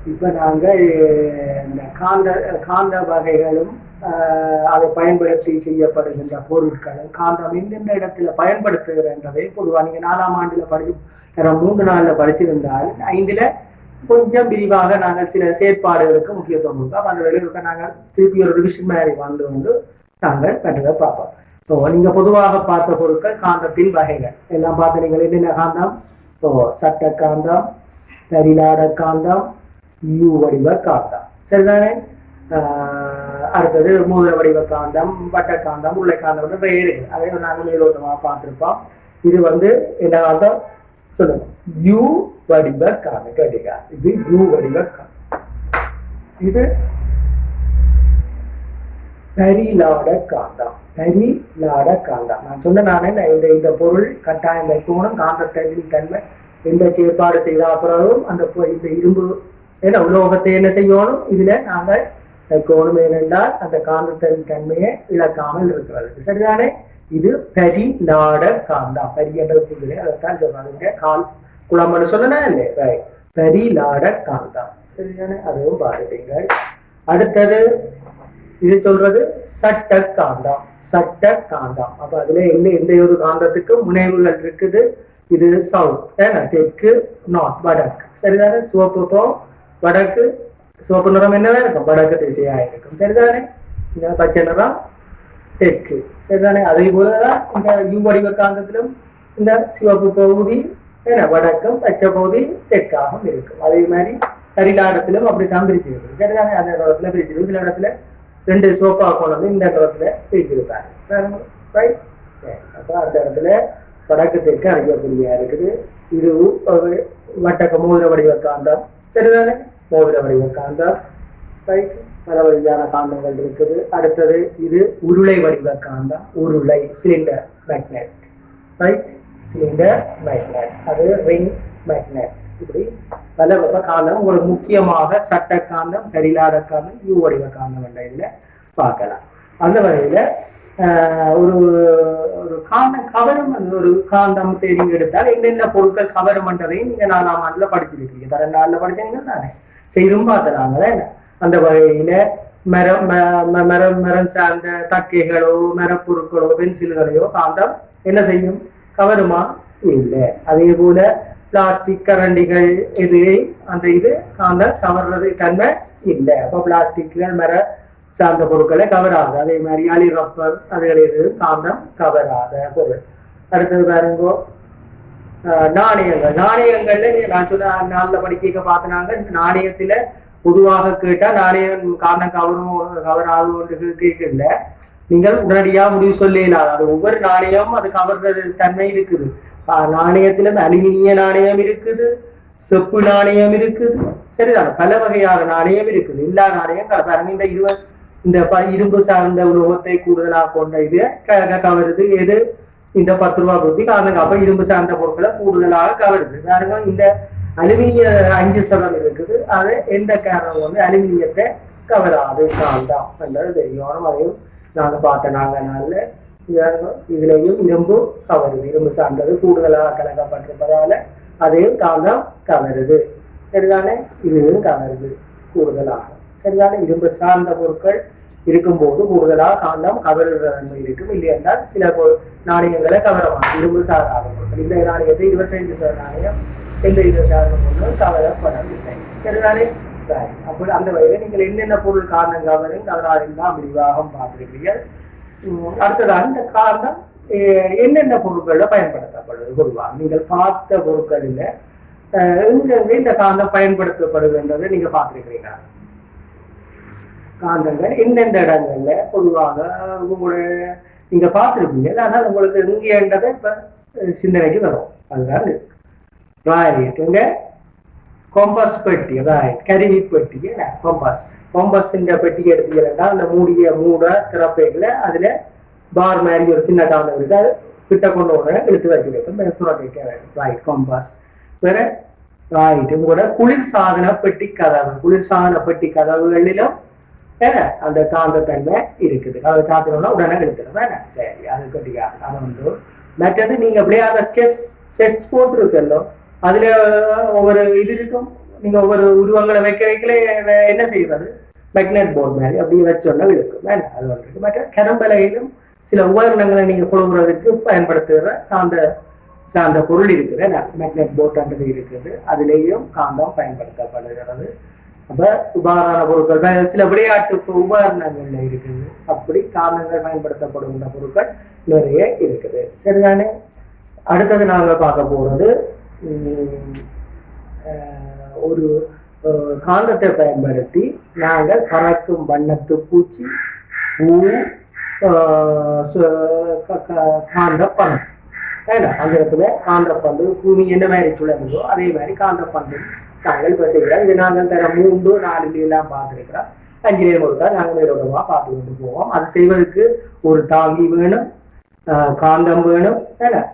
இப்ப நாங்கள் இந்த காந்த வகைகளும் அதை பயன்படுத்தி செய்யப்படுகின்ற பொருட்களும் காந்தம் எந்தெந்த இடத்துல பயன்படுத்துகிறன்றதை பொதுவாக நீங்க 4ஆம் ஆண்டுல படிச்சு 3 நாள்ல படிச்சிருந்தால் 5ல கொஞ்சம் விரிவாக நாங்கள் சில செயற்பாடுகளுக்கு முக்கியத்துவம் கொடுப்போம். அந்த வேலைகளுக்கு நாங்கள் திருப்பி ஒரு ரிவிஷன் மாதிரி வந்து நாங்கள் கண்டதை பார்ப்போம். ஸோ நீங்க பொதுவாக பார்த்த பொருட்கள் காந்தத்தின் வகைகள் எல்லாம் பார்த்து நீங்கள் என்னென்ன காந்தம், சட்ட காந்தம், பரிலாட காந்தம், யூ வடிவ காந்தம், சரிதானே? அடுத்தது மூல வடிவ காந்தம், வட்ட காந்தம், உருளை காந்தம் வந்து வேறு அதை நாங்கள் மேலோட்டமாக பார்த்துருப்போம். இது வந்து என்ன காந்தம் சொல்லுங்க? யூ வடிவ காந்தம். கேட்டீங்க, இது யூ வடிவ காந்தம். இது பரிலாட காந்தம். பரிலாட காந்தம் நான் சொன்ன நானே இந்த பொருள் கட்டாயம் வைக்கணும். காந்தத்தின் தன்மை எந்த செயற்பாடு செய்த அப்புறமும் அந்த இந்த இரும்பு ஏன்னா உலோகத்தை என்ன செய்யணும், இதுல நாங்கள் வைக்கணும். ஏனென்றால் அந்த காந்தத்தின் தன்மையை இழக்காமல் இருக்கிறது, சரிதானே? இது பரிலாட காந்தம். பரி என்றது அதைத்தான் சொல்றாங்க. கால் குளம்னு சொன்னா இல்லையே, பரிலாட காந்தம், சரிதானே? அதுவும் பாருங்கள். அடுத்தது இது சொல்றது சட்ட காந்தம். சட்ட காந்தம் அப்ப அதுல எந்த ஒரு காந்தத்துக்கும் முனைவுகள் இருக்குது. இது சவுத், தெற்கு, நார்த், வடக்கு, சரிதானே? சிவப்பு வடக்கு, சிவப்பு நிறம் என்னவா இருக்கும்? வடக்கு திசையாக இருக்கும், சரிதானே? இந்த பச்சை நிறம் தெற்கு, சரிதானே? அதே போலதான் இந்த யூ வடிவ காந்தத்திலும் இந்த சிவப்பு பகுதி வடக்கும், பச்சை பகுதி தெற்காகவும் இருக்கும். அதே மாதிரி கரிலாடத்திலும் அப்படித்தான் பிரிச்சிருக்கு, சரிதானே? அந்த இடத்துல பிரிச்சிருக்கு. சில இடத்துல 2 சிவப்பா கொண்டு இந்த இடத்துல பிரிச்சிருக்காங்க. அப்ப அந்த இடத்துல வடக்கு தெற்கு அறியக்கூடிய இருக்குது. இது வட்டக்க மோதிர வடிவ காந்தம், சரிதானே? மோதிர வடிவ காந்தம், பல வகையான காந்தங்கள் இருக்குது. அடுத்தது இது உருளை வடிவ காந்தம். உருளை cylinder magnet, right? Cylinder magnet, அது ரிங் மேக்னெட். இப்படி பல வகை காந்தம். உங்களுக்கு முக்கியமாக சட்ட காந்தம், கரிலாட காந்தம், யூ வடிவ காந்தம் என்ற இதுல பார்க்கலாம். அந்த வகையில ஒரு ஒரு காந்தம் கவரும். ஒரு காந்தம் தேர்வு எடுத்தால் என்னென்ன பொருட்கள் கவரும்ன்றதையும் நீங்க 4ஆம் ஆண்டுல படிச்சிருக்கீங்க. 2 நாள்ல படிச்சீங்கன்னா தானே செய்தும் பார்த்துறாங்களே. அந்த வகையில மரம் சார்ந்த தக்கைகளோ, மரப்பொருட்களோ, பென்சில்களையோ காந்தம் என்ன செய்யும்? கவருமா? இல்லை. அதே போல பிளாஸ்டிக் கரண்டிகள் அந்த இது காந்தம் கவர்றது தன்மை இல்லை. அப்போ பிளாஸ்டிக்கள் மர சார்ந்த பொருட்களை கவராது. அதே மாதிரி அலி ரப்பர் அதுகள் எது காந்தம் கவராத பொருள். அடுத்தது பாருங்கோ நாணயங்கள். நாணயங்கள்ல நான் சொன்ன நாள்ல படிக்க பார்த்தினாங்க. நாணயத்துல பொதுவாக கேட்டா நாணயம் காந்தம் கவராது கேட்கல. நீங்கள் உடனடியா முடிவு சொல்லலாம். அது ஒவ்வொரு நாணயமும் அது கவர்றது தன்மை இருக்குது. நாணயத்திலும் அலுமினிய நாணயம் இருக்குது, செப்பு நாணயம் இருக்குது, சரிதான்? பல வகையான நாணயம் இருக்குது. எல்லா நாணயம் பாருங்க. இந்த இரும்பு சார்ந்த உலோகத்தை கூடுதலாக கொண்ட இது கவருது. எது? இந்த 10 ரூபாய் கொடுத்து காந்தம். அப்ப இரும்பு சார்ந்த பொருட்களை கூடுதலாக கவருது. பாருங்க, இந்த அலுமினிய 5% இருக்குது. அது எந்த காரணம் வந்து அலுமினியத்தை கவராது காந்தம் என்றது தெரியும். அதையும் நாங்க பார்த்த நாங்க இதுலயும் இரும்பு கவருது. இரும்பு சார்ந்தது கூடுதலாக கலக்கப்பட்டிருப்பதால அதையும் காந்தம் கவருது, சரிதானே? இதுவும் கவருது கூடுதலாக, சரிதானே? இரும்பு சார்ந்த பொருட்கள் இருக்கும்போது கூடுதலாக காந்தம் கவருகிற தன்மை இருக்கும். இல்லை என்றால் சில நாணயங்களை கவரலாம். இரும்பு சாராத பொருட்கள் இந்த நாணயத்தை 25% நாணயம் எந்த 20% கவரப்படவில்லை, சரிதானே? அப்போ அந்த வகையில் நீங்கள் என்னென்ன பொருள் காந்தம் கவரும் கவராதுதான் விரிவாக பார்த்திருக்கிறீர்கள். அடுத்ததாக இந்த காந்தம் என்னென்ன பொருட்கள்ல பயன்படுத்தப்படுது? பொதுவாக நீங்கள் பார்த்த பொருட்களில் எங்கெங்க இந்த காந்தம் பயன்படுத்தப்படுதுன்றதை நீங்க பார்த்திருக்கிறீங்க. காந்தங்கள் எந்தெந்த இடங்கள்ல பொதுவாக உங்களுடைய நீங்க பார்த்திருப்பீங்க. ஆனால் உங்களுக்கு எங்கேன்றதை இப்ப சிந்தனைக்கு வரும். அதுதான் ராய்ங்க கொம்பஸ் பெட்டி, கருவி பெட்டி, கொம்பஸ் பெட்டி எடுத்தீங்கன்னா அந்த மூட திறப்பைகளை அதுல பார் மாதிரி ஒரு சின்ன காந்தம் இருக்கு. அது கிட்ட கொண்டு வர எடுத்து வச்சுருக்கேன். கொம்பஸ் வேற ராய்ட். உங்களோட குளிர்சாதன பெட்டி கதவு, குளிர்சாதன பெட்டி கதவுகளிலும் அந்த காந்தத்தன்மை இருக்குது. அதை சாத்திரம்னா உடனே எடுத்துடும். சரி, அது கட்டிக்காது. அதை வந்து மற்றது நீங்க அப்படியே அந்த செஸ் போட்டு இருக்கல்லோ, அதுல ஒவ்வொரு இது இருக்கும். நீங்க ஒவ்வொரு உருவங்களை வைக்கிறீங்களே என்ன செய்வது மேக்னெட் போர்டு மாதிரி அப்படியே வச்சோன்னா இழுக்கும் அது வந்துருக்கு. மற்ற கரும்பலையிலும் சில உபகரணங்களை நீங்க கொழுகுறதுக்கு பயன்படுத்துகிற காந்த சார்ந்த பொருள் இருக்குது, மேக்னெட் போர்டுன்றது இருக்குது, அதுலேயும் காந்தம் பயன்படுத்தப்படுகிறது. அப்ப உபகரண பொருட்கள் சில விளையாட்டு உபகரணங்கள்ல இருக்குது, அப்படி காந்தங்கள் பயன்படுத்தப்படுகின்ற பொருட்கள் நிறைய இருக்குது. சரிதானே? அடுத்தது நாங்க பார்க்க போறது ஒரு காந்தத்தை பயன்படுத்தி நாங்கள் பறக்கும் வண்ணத்து பூச்சி, பூ, காந்த பந்து, அந்த இடத்துல காந்த பந்து பூமி என்ன மாதிரி சுழலுதோ அதே மாதிரி காந்த பந்து நாங்கள் இப்ப செய்யறோம். இது நாங்கள் தர 3, 4 எல்லாம் பார்த்துருக்கிறோம். 5 கொடுத்தா நாங்கள் மேலோடமா பார்த்து கொண்டு போவோம். அது செய்வதற்கு ஒரு தாங்கி வேணும், காந்தம் வேணும்,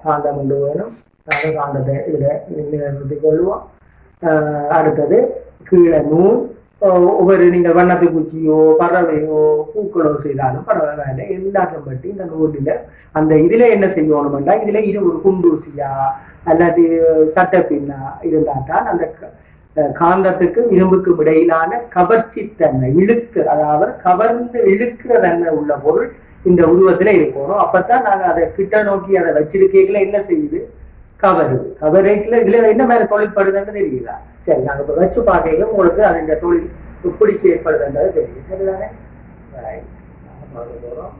காந்தம் ஒன்று வேணும். நாங்கள் காந்தத்தை இதுல நிறுத்தி கொள்வோம். அடுத்தது கீழே நூல், ஒவ்வொரு நீங்கள் வண்ணத்து பூச்சியோ பறவையோ பூக்களோ செய்தாலும் பரவாயில்ல, எல்லாத்தையும் பற்றி இந்த நூலில் அந்த இதில் என்ன செய்யணும்னா இதில் ஒரு குண்டூசியா அல்லது சட்டப்பின்னா இருந்தால் தான் அந்த காந்தத்துக்கும் இரும்புக்கும் இடையிலான கவர்ச்சித்தன்மை இழுக்கு, அதாவது கவர்ந்து இழுக்கிற தன்மை உள்ள பொருள் இந்த உருவத்தில் இருக்கணும். அப்பத்தான் நாங்கள் அதை கிட்ட நோக்கி அதை வச்சிருக்கீங்கள என்ன செய்யுது, கவருது. கவரேக்கில் இதில் என்ன மாதிரி தொழில்படுதுன்னு தெரியுதா? சரி, நாங்கள் இப்போ வச்சு பார்க்க உங்களுக்கு அது தொழில் எப்படி செயற்படுதுன்றது தெரியும். சரிதானே? பார்க்க போகிறோம்.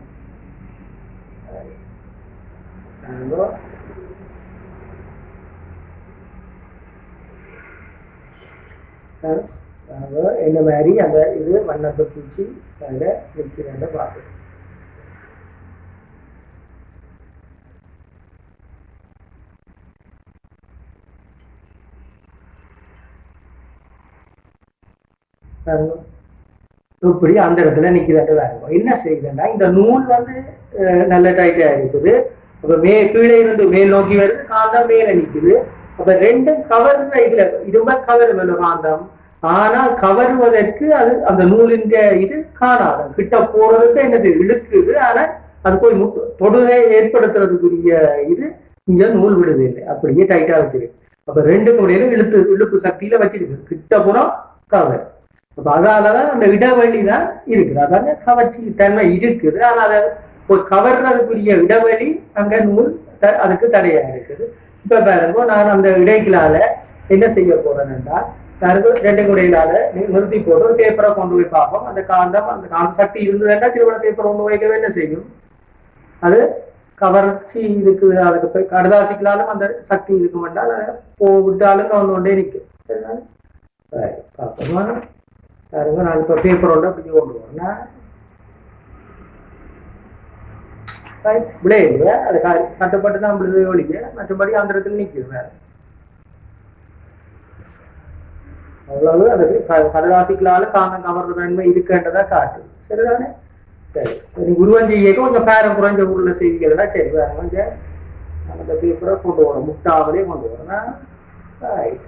என்ன மாதிரி அந்த இது வண்ணத்தை பூச்சி அதில் நிற்கிறத பார்க்கணும். இப்படி அந்த இடத்துல நிக்கிறதா இருக்கும். என்ன செய்யுதுன்னா இந்த நூல் நல்ல டைட்டா இருக்குது. அப்ப கீழே இருந்து மேல் நோக்கி வருது, காந்தம் மேல நிக்குது. அப்ப ரெண்டும் கவர்ற இதுல இரும்ப கவர் காந்தம், ஆனால் கவருவதற்கு அது அந்த நூலின் இது காணாது. கிட்ட போறதுக்கு என்ன செய்யுது, இழுக்குது. ஆனா அது போய் தொடுகை ஏற்படுத்துறதுக்குரிய இது இங்க நூல் விடுது இல்லை, அப்படியே டைட்டா வச்சிருக்கு. அப்ப ரெண்டுக்கும் இடையில இழுப்பு சக்தியில வச்சிருக்கு. கிட்ட புறம் கவர். அப்ப அதாலதான் அந்த இடைவெளி தான் இருக்குது. அதாங்க கவர்ச்சி தன்மை இருக்குது. ஆனா அதை கவர்றதுக்குரிய இடைவெளி அங்க நூல் அதுக்கு தடையா இருக்குது. இப்ப பாருங்க, நான் அந்த இடைகளால என்ன செய்ய போறேன்னா ரெண்டு இடையிலால நிறுத்தி போட்டு ஒரு பேப்பரை கொண்டு போய் பார்ப்போம். அந்த காந்த சக்தி இருந்ததுன்னா சிறுவன பேப்பர் கொண்டு வைக்கவே என்ன செய்யும், அது கவர்ச்சி இருக்குது. அதுக்கு போய் கடுதாசிக்கலாலும் அந்த சக்தி இருக்கும் என்றால் அதை விட்டாலும் ஒன்றே நிற்கும். பார்ப்போமா? பாருங்க, நான் இப்போ பேப்பரோட அப்படி கொண்டு வரேன்னா விளைய இல்லையா, அது கட்டப்பட்டு தான் விழுது ஒழிக்க, மற்றபடி அந்த இடத்துல நிற்குது. வேற அவ்வளவு அது கடலாசிக்கலால காந்தம் கவர்ற தன்மை இருக்குன்றதா காட்டுது. சரிதானே? சரி, நீங்க உருவம் செய்ய கொஞ்சம் பேரம் குறைஞ்ச உள்ள செய்திகள்னா சரி கொஞ்சம் அந்த பேப்பரை கொண்டு வரோம், முட்டாவதே கொண்டு வரோம்னா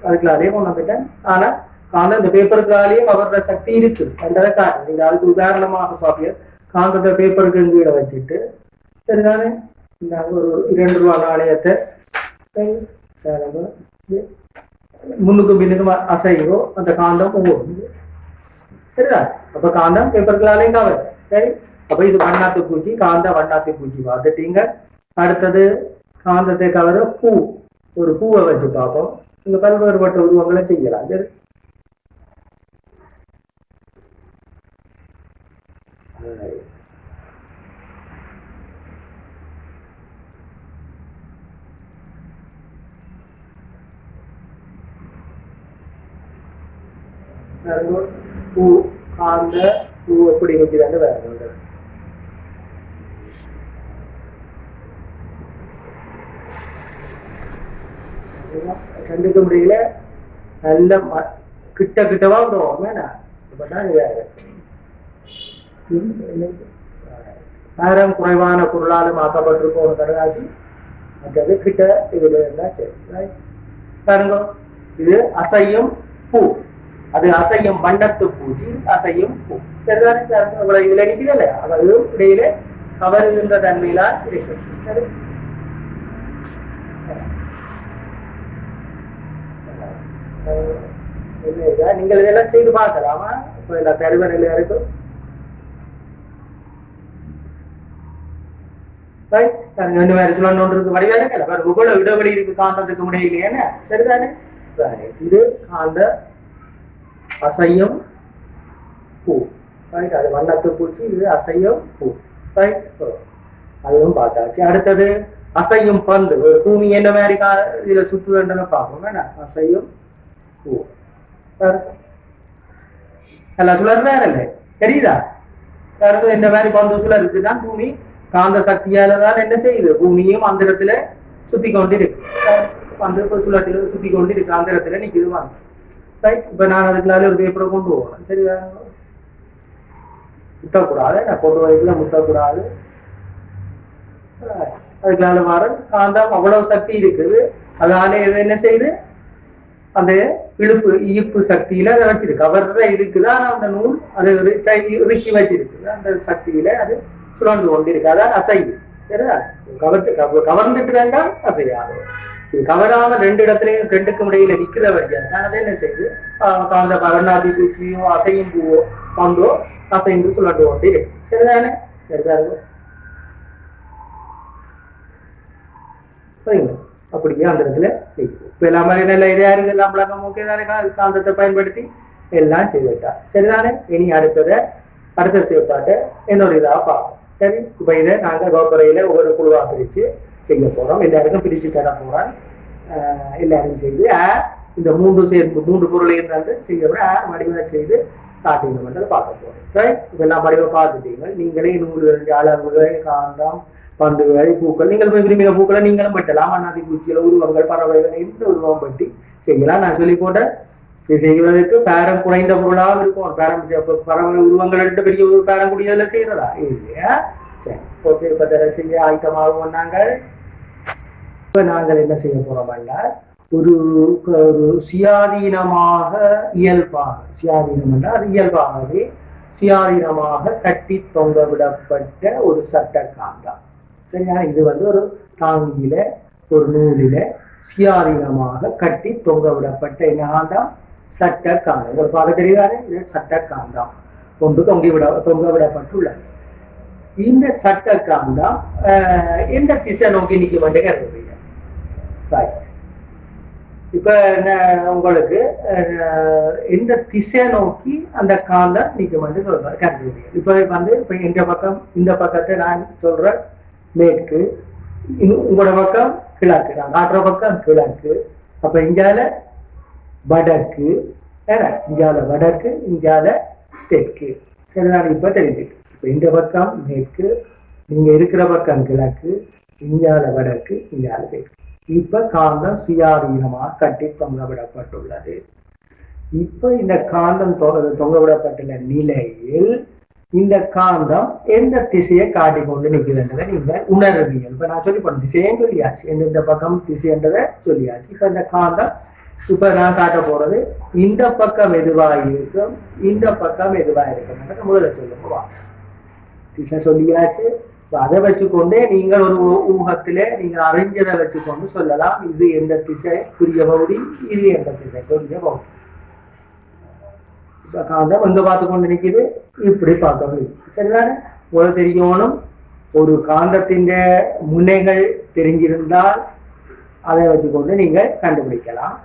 அதுக்குள்ளாலே கொண்டு வந்துட்டேன். ஆனா காந்தம் இந்த பேப்பருக்குள்ளாலேயே கவர்ற சக்தி இருக்குது என்றதை காட்டு. நீங்க அதுக்கு உதாரணமாக பார்ப்பீங்க, காந்தத்தை பேப்பருக்கு கீழே வச்சுட்டு சரிதானே இந்த ஒரு 2 ரூபா நாணயத்தை முன்னுக்கும் பின்னுக்கும் அசைவோ அந்த காந்தம் ஓடுது. சரிதா? அப்ப காந்தம் பேப்பர்களாலையும் கவர். சரி, அப்ப இது வண்ணாத்து பூச்சி, காந்த வண்ணாத்து பூச்சி பார்த்துட்டீங்க. அடுத்தது காந்தத்தை கவர பூ, ஒரு பூவை வச்சு பார்ப்போம். இங்க பல்வேறுபட்ட உருவங்களை செய்யலாம். சரி, பூ, காந்த பூ எப்படி நிற்கிறான்னு வேற கண்டுக்க முடியல. நல்ல கிட்ட கிட்டவா விடுவோம். நேரம் குறைவான பொருளால மாற்றப்பட்டிருக்கும் ஒரு கடலாசி. மற்றது கிட்ட இதுல இருந்தா சரி. பாருங்க, இது அசையும் பூ, அது அசையும் வண்ணத்து பூச்சி, அசையும் பூ. சரிதானே? இவ்வளவு இதுல நிற்குது இல்லையா, அதாவது இடையில கவருகின்ற தன்மையிலாம் இருக்கு. சரி, நீங்கள் இதெல்லாம் செய்து பார்க்கலாமா? இப்போ எல்லா தருவநிலையா இருக்கும். ரெண்டு பேரும் சொல்லணும் இருக்கு வடிவாக இருக்கல இவ்வளவு இடைவெளி இருக்கு காந்தத்துக்கு முடியலையே சரிதானே. இது காந்த அசையும் பூ, அது வண்ணத்து பூச்சி, இது அசையும் பூ. அதுவும் பார்த்தாச்சு. அடுத்தது அசையும் பந்து. ஒரு பூமி என்ன மாதிரி இதுல சுற்றுதுன்னு பார்ப்போம். அசையும் பூ எல்லாம் சுழறாரு இல்லை தெரியுதா? இந்த மாதிரி பந்து சுழல் இருக்குதான். பூமி காந்த சக்தியால தான் என்ன செய்யுது, பூமியும் அந்தரத்துல சுத்தி கொண்டு இருக்கு. வந்து சுழட்டில சுத்தி கொண்டு இருக்கு, அந்தரத்துல நிக்குது வாங்க. இப்ப நான் அதுக்குள்ளால ஒரு பேப்பரை கொண்டு போவேன். சரியா? முட்டக்கூடாது, நான் கொண்டு வரைக்குள்ள முட்டக்கூடாது. அதுக்குள்ளால வர காந்தம் அவ்வளவு சக்தி இருக்குது. அதனால இது என்ன செய்யுது, அந்த இழுப்பு ஈர்ப்பு சக்தியில அதை வச்சிருக்கு. அவர்ற இருக்குதான் அந்த நூல் அது இறுக்கி வச்சிருக்கு. அந்த சக்தியில அது சுழன்று கொண்டிருக்கு. அதான் அசைவு. சரிதா? கவர்ந்துட்டு வேண்டாம் அசையாது. இது கவராம ரெண்டு இடத்துலயும் ரெண்டுக்கும் இடையில நிக்கிற வழியாக அதை என்ன செய்யுது, அந்த வண்ணாத்தி பூச்சியோ அசையும் பூவோ பந்தோ அசைந்து சுழன்று கொண்டு இருக்கு. சரிதானே? சரிதாங்க. அப்படியே அந்த இடத்துல இப்ப எல்லாமே நல்ல இதா இருக்கு. எல்லாம் பழக்கம் ஓகே தானே? காந்தத்தை பயன்படுத்தி எல்லாம் செய்துட்டா. சரிதானே? இனி அடுத்த செயற்பாட்டை இன்னொரு இதா பார்ப்போம். சரி, இப்ப இதை நாங்க கோபுரையில ஒவ்வொரு குழுவா பிரிச்சு செய்ய போறோம். எல்லாருக்கும் பிரிச்சு தர போறோம். எல்லாரும் செய்து இந்த மூன்று பொருளையும் வந்து செய்ய வடிவ செய்து காட்டினோம் பார்க்க போறோம். ரைட்? இதெல்லாம் வடிவ பார்த்துட்டீங்க. நீங்களே நூல்கள், அளவுகள், காந்தம், பந்துகள், பூக்கள், நீங்கள் போய் விரும்பின பூக்களை நீங்களும் வெட்டலாம். அண்ணாதி பூச்சியில உருவங்கள், பறவைகள், எந்த உருவம் பற்றி செய்யலாம். நான் சொல்லி போட்டேன். இது செய்வதற்கு பேரம் குறைந்த பொருளாக இருக்கும். பறவை உருவங்கள் பெரிய ஒரு பேரம் கூடியதுல செய்யறதா இல்லையா? சரி, ஓகே. இப்ப செய்ய ஆயத்தமாகும். நாங்கள் என்ன செய்ய போறோம்னா, ஒரு சுயாதீனமாக சுயாதீனம் என்றால் அது இயல்பாகவே சுயாதீனமாக கட்டி தொங்க விடப்பட்ட ஒரு சட்ட காந்தம். சரியா? இது வந்து ஒரு தாங்கியில ஒரு நூலில சுயாதீனமாக கட்டி தொங்க விடப்பட்ட என்ன காந்தம்? சட்ட காந்தம். உங்களுக்கு பார்க்க தெரியுதானே? இது சட்ட காந்தம் கொண்டு தொங்க விடப்பட்டுள்ளது. இந்த சட்ட காந்தம் எந்த திசை நோக்கி நிக்க வேண்டிய இப்ப உங்களுக்கு எந்த திசை நோக்கி அந்த காந்தம் நிக்க வேண்டிய கருதுகிறீங்க. இப்ப வந்து இப்ப எங்க பக்கம், இந்த பக்கத்தை நான் சொல்றேன் மேற்கு, உங்களோட பக்கம் கிழக்கு, நான் காட்டுற பக்கம் கிழக்கு. அப்ப இங்கால வடக்கு, இங்கால வடக்கு, இங்கால தெற்கு. சரிதான்? இப்ப தெரிஞ்சுக்கு. இப்ப இந்த பக்கம் மேற்கு, நீங்க இருக்கிற பக்கம் கிழக்கு, இங்கால வடக்கு, இங்கால தெற்கு. இப்ப காந்தம் சுயாதீனமாக கட்டி தொங்க விடப்பட்டுள்ளது. இப்ப இந்த காந்தம் தொங்க விடப்பட்டுள்ள நிலையில் இந்த காந்தம் எந்த திசையை காட்டிக்கொண்டு நிற்கிறன்றதை நீங்க உணர்வீங்க. இப்ப நான் சொல்லி போன திசையும் சொல்லியாச்சு, இந்த பக்கம் திசைன்றதை சொல்லியாச்சு. இப்ப இந்த காந்தம் இப்ப நான் காட்ட போறது இந்த பக்கம் எதுவாக இருக்கும், இந்த பக்கம் எதுவாக இருக்கும் முதல்ல சொல்லுங்க. திசை சொல்லியாச்சு. அதை வச்சுக்கொண்டே நீங்கள் ஒரு ஊகத்திலே நீங்க அறிஞ்சதை வச்சுக்கொண்டு சொல்லலாம். இது எந்த திசை புரிய பகுதி, இது எந்த திசை புரிய பகுதி. இப்ப காந்தம் எங்க பார்த்து கொண்டு நிற்குது, இப்படி பார்க்க முடியும். சரிதானே? உங்களுக்கு தெரியணும், ஒரு காந்தத்தின் முனைகள் தெரிஞ்சிருந்தால் அதை வச்சுக்கொண்டு நீங்கள் கண்டுபிடிக்கலாம்.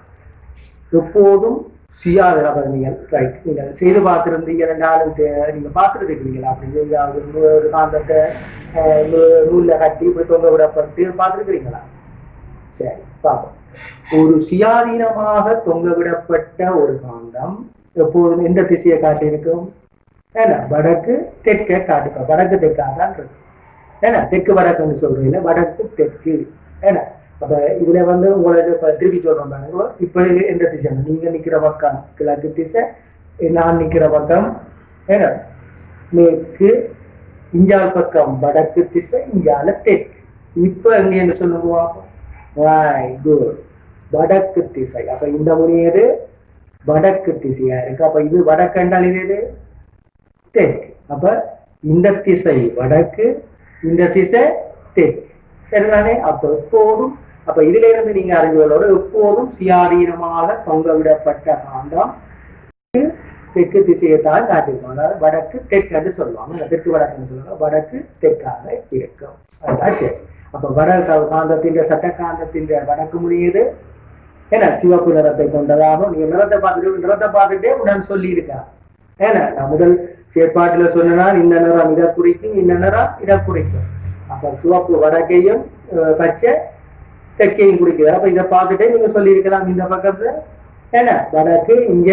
எப்போதும் சுயாதீனங்கள் ரைட். நீங்கள் செய்து பார்த்துருந்தீங்க, ரெண்டாலும் நீங்க பார்த்துருக்கீங்களா? அப்படி ஒரு காந்தத்தை நூல்ல கட்டி இப்படி தொங்க விடப்பட்டு பார்த்துருக்கிறீங்களா? சரி, பார்ப்போம். ஒரு சுயாதீனமாக தொங்க விடப்பட்ட ஒரு காந்தம் எப்போதும் எந்த திசையை காட்டியிருக்கும்? ஏன்னா வடக்கு தெற்கை காட்டுக்கும். வடக்கு தெற்காதான் இருக்கு. ஏன்னா தெற்கு வடக்குன்னு சொல்றீங்க, வடக்கு தெற்கு. ஏன்னா அப்ப இதுல வந்து உங்களுக்கு திருப்பி சொல்றோம். இப்ப எந்த திசை? நீங்க நிக்கிற பக்கம் கிழக்கு திசை, நான் நிக்கிற பக்கம் ஏன்னா மேற்கு, இஞ்சால் பக்கம் வடக்கு திசை, இஞ்சால தெற்கு. இப்ப எங்க என்ன சொல்லுவோம்? வடக்கு திசை. அப்ப இந்த முனையது வடக்கு திசையா இருக்கு. அப்ப இது வடக்கு என்றால் இது தெற்கு. அப்ப இந்த திசை வடக்கு, இந்த திசை தெற்கு. சரிதானே? அப்ப எப்போதும் அப்ப இதுல இருந்து நீங்க அறிஞ்சவர்களோட எப்போதும் சுயாதீனமாக தொங்க விடப்பட்ட காந்தம் தெற்கு திசையைத்தான் காட்டிருக்கோம். அதாவது வடக்கு தெற்கு சொல்லுவாங்க, தெற்கு வடக்குன்னு சொல்லுவாங்க, வடக்கு தெற்காக இருக்கும். அதுதான் சரி. அப்ப வட காந்தத்தின் சட்ட காந்தத்தின் வடக்கு முனையது ஏன்னா சிவப்பு நிறத்தை கொண்டதாகவும் நீங்க நிறத்தை பார்த்துட்டே உடன் சொல்லி இருக்காங்க. ஏன்னா நான் முதல் செயற்பாட்டுல சொன்னா இந்த நிறம் இதை குறிக்கும், இந்த நிறம் இதை குறிக்கும். அப்ப சிவப்பு வடக்கையும் பச்சை தெற்கையும் குறிக்குது. அப்ப இதை பார்த்துட்டே நீங்க சொல்லியிருக்கலாம் இந்த பக்கத்துல ஏன்னா வடக்கு இங்க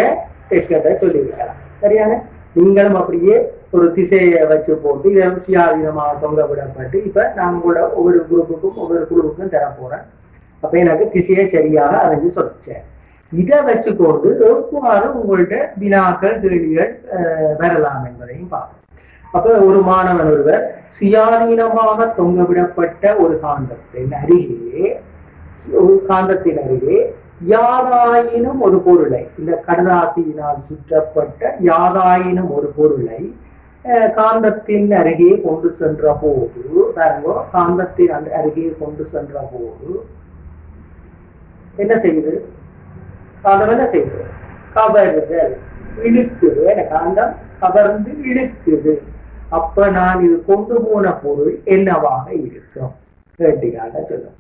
தெற்கத்தை சொல்லியிருக்கலாம். சரியான நீங்களும் அப்படியே ஒரு திசையை வச்சு போட்டு இதை சுயாதீனமாக தொங்க விடப்பட்டு இப்ப நான் கூட ஒவ்வொரு குரூப்புக்கும் ஒவ்வொரு குழுவுக்கும் தர போறேன். அப்ப எனக்கு திசையை சரியாக அறிஞ்சு சொல்லிச்சேன். இதை வச்சுக்கொண்டு எவ்வாறு உங்கள்கிட்ட வினாக்கள் கேள்விகள் வரலாம் என்பதையும் பார்ப்போம். அப்ப ஒரு மாணவன் ஒருவர் சுயாதீனமாக தொங்க விடப்பட்ட ஒரு காந்தத்தின் அருகே யாதாயினும் ஒரு பொருளை இந்த கடதாசியினால் சுற்றப்பட்ட யாதாயினும் ஒரு பொருளை காந்தத்தின் அருகே கொண்டு சென்ற போது பாருங்க, காந்தத்தின் அருகே கொண்டு சென்ற போது என்ன செய்யுது? காந்தம் என்ன செய்யுது? கவருதல், இழுக்குது. காந்தம் கவர்ந்து இழுக்குது. அப்ப நான் இது கொண்டு போன பொருள் என்னவாக இருக்கும் கேட்டீங்க சொல்லும்.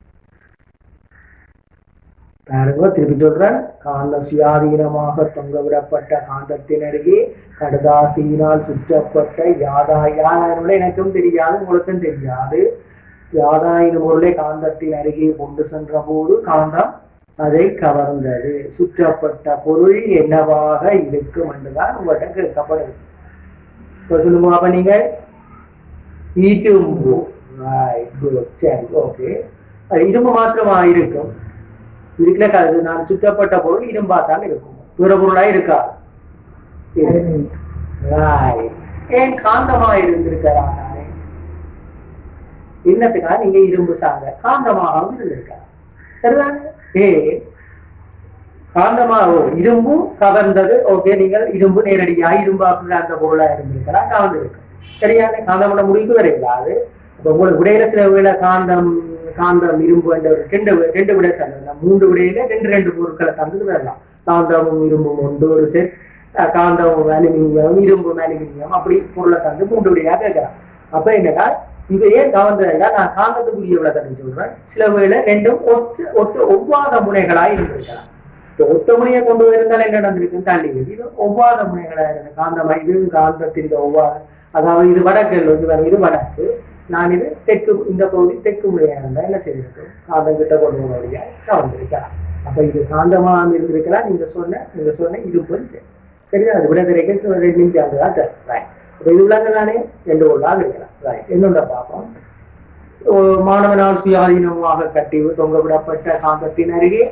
பாருங்க, திருப்பி சொல்றேன். காந்தம் சுயாதீனமாக தொங்கவிடப்பட்ட காந்தத்தின் அருகே கடதாசியினால் சுற்றப்பட்ட யாதாயினுள்ள எனக்கும் தெரியாது, உங்களுக்கும் தெரியாது. யாதாயினும் பொருளை காந்தத்தின் அருகே கொண்டு சென்ற போது காந்தம் அதை கவர்ந்தது. சுற்றப்பட்ட பொருள் என்னவாக இருக்கும் என்றுதான் உங்கள்கிட்ட கேட்கப்படுது. சொல்லுங்க. அப்ப நீங்க இரும்பு, சரி, ஓகே, இரும்பு மாத்திரமா இருக்கும். இதுக்குல நான் சுற்றப்பட்ட பொருள் இரும்பாத்தான் இருக்கும், பிற பொருளா இருக்கா? ஏன் காந்தமா இருந்திருக்கிறா? என்னத்துக்காக நீங்க இரும்பு சாங்க காந்தமாகவும் இருந்திருக்கா? சரிதானே? காந்தமாக இரும்பும் கவர்ந்தது. ஓகே, நீங்கள் இரும்பு நேரடியாக இரும்பாக்குற அந்த பொருளா இருந்திருக்கலாம், கவர்ந்து இருக்கும். சரியான காந்தமோட முடிவுக்கு வரையில்லாது. அப்ப உங்களுக்கு விடையில சில வேலை காந்தம் இரும்பு என்ற ஒரு ரெண்டு விடை சார், 3 விடையில ரெண்டு பொருட்களை தந்து வரலாம். காந்தமும் இரும்பும் ஒன்று ஒரு செட், காந்தம் அலுமினியம் இரும்பு அலுமினியம் அப்படி பொருளை தந்து 3 விடையா கேட்கலாம். அப்ப என்னன்னா இவ ஏன் கவர்ந்தா நான் காந்தத்துக்குரிய விளக்கத்தை சொல்றேன். சில வேளை ரெண்டும் ஒவ்வாத முனைகளாய் இருந்திருக்கலாம். ஒத்த முனையை கொண்டு போயிருந்தாலும் என்ன நடந்திருக்குன்னு தாண்டி இது ஒவ்வாத முனைகளா இருக்கு. காந்தமா இது காந்தத்தின் ஒவ்வாத, அதாவது இது வடக்கு, இது வடக்கு, நான் இது தெற்கு, இந்த பகுதி தெற்கு முனையா இருந்தா என்ன செய்திருக்கும்? காந்தம் கிட்ட கொண்டு போனபடியா கவர்ந்திருக்கலாம். அப்ப இது காந்தமா இருந்திருக்கலாம். நீங்க சொன்ன இரும்பு சரியா? அது விட கிடைக்க 2 நிமிஷம் ஆகுதான் தரும். இது உள்ளாங்க தானே 2 கொள்ளாக இருக்கலாம். என்னோட பார்ப்போம். மாணவனால் சுயாதீனமாக கட்டி தொங்க விடப்பட்ட காந்தத்தின் அருகே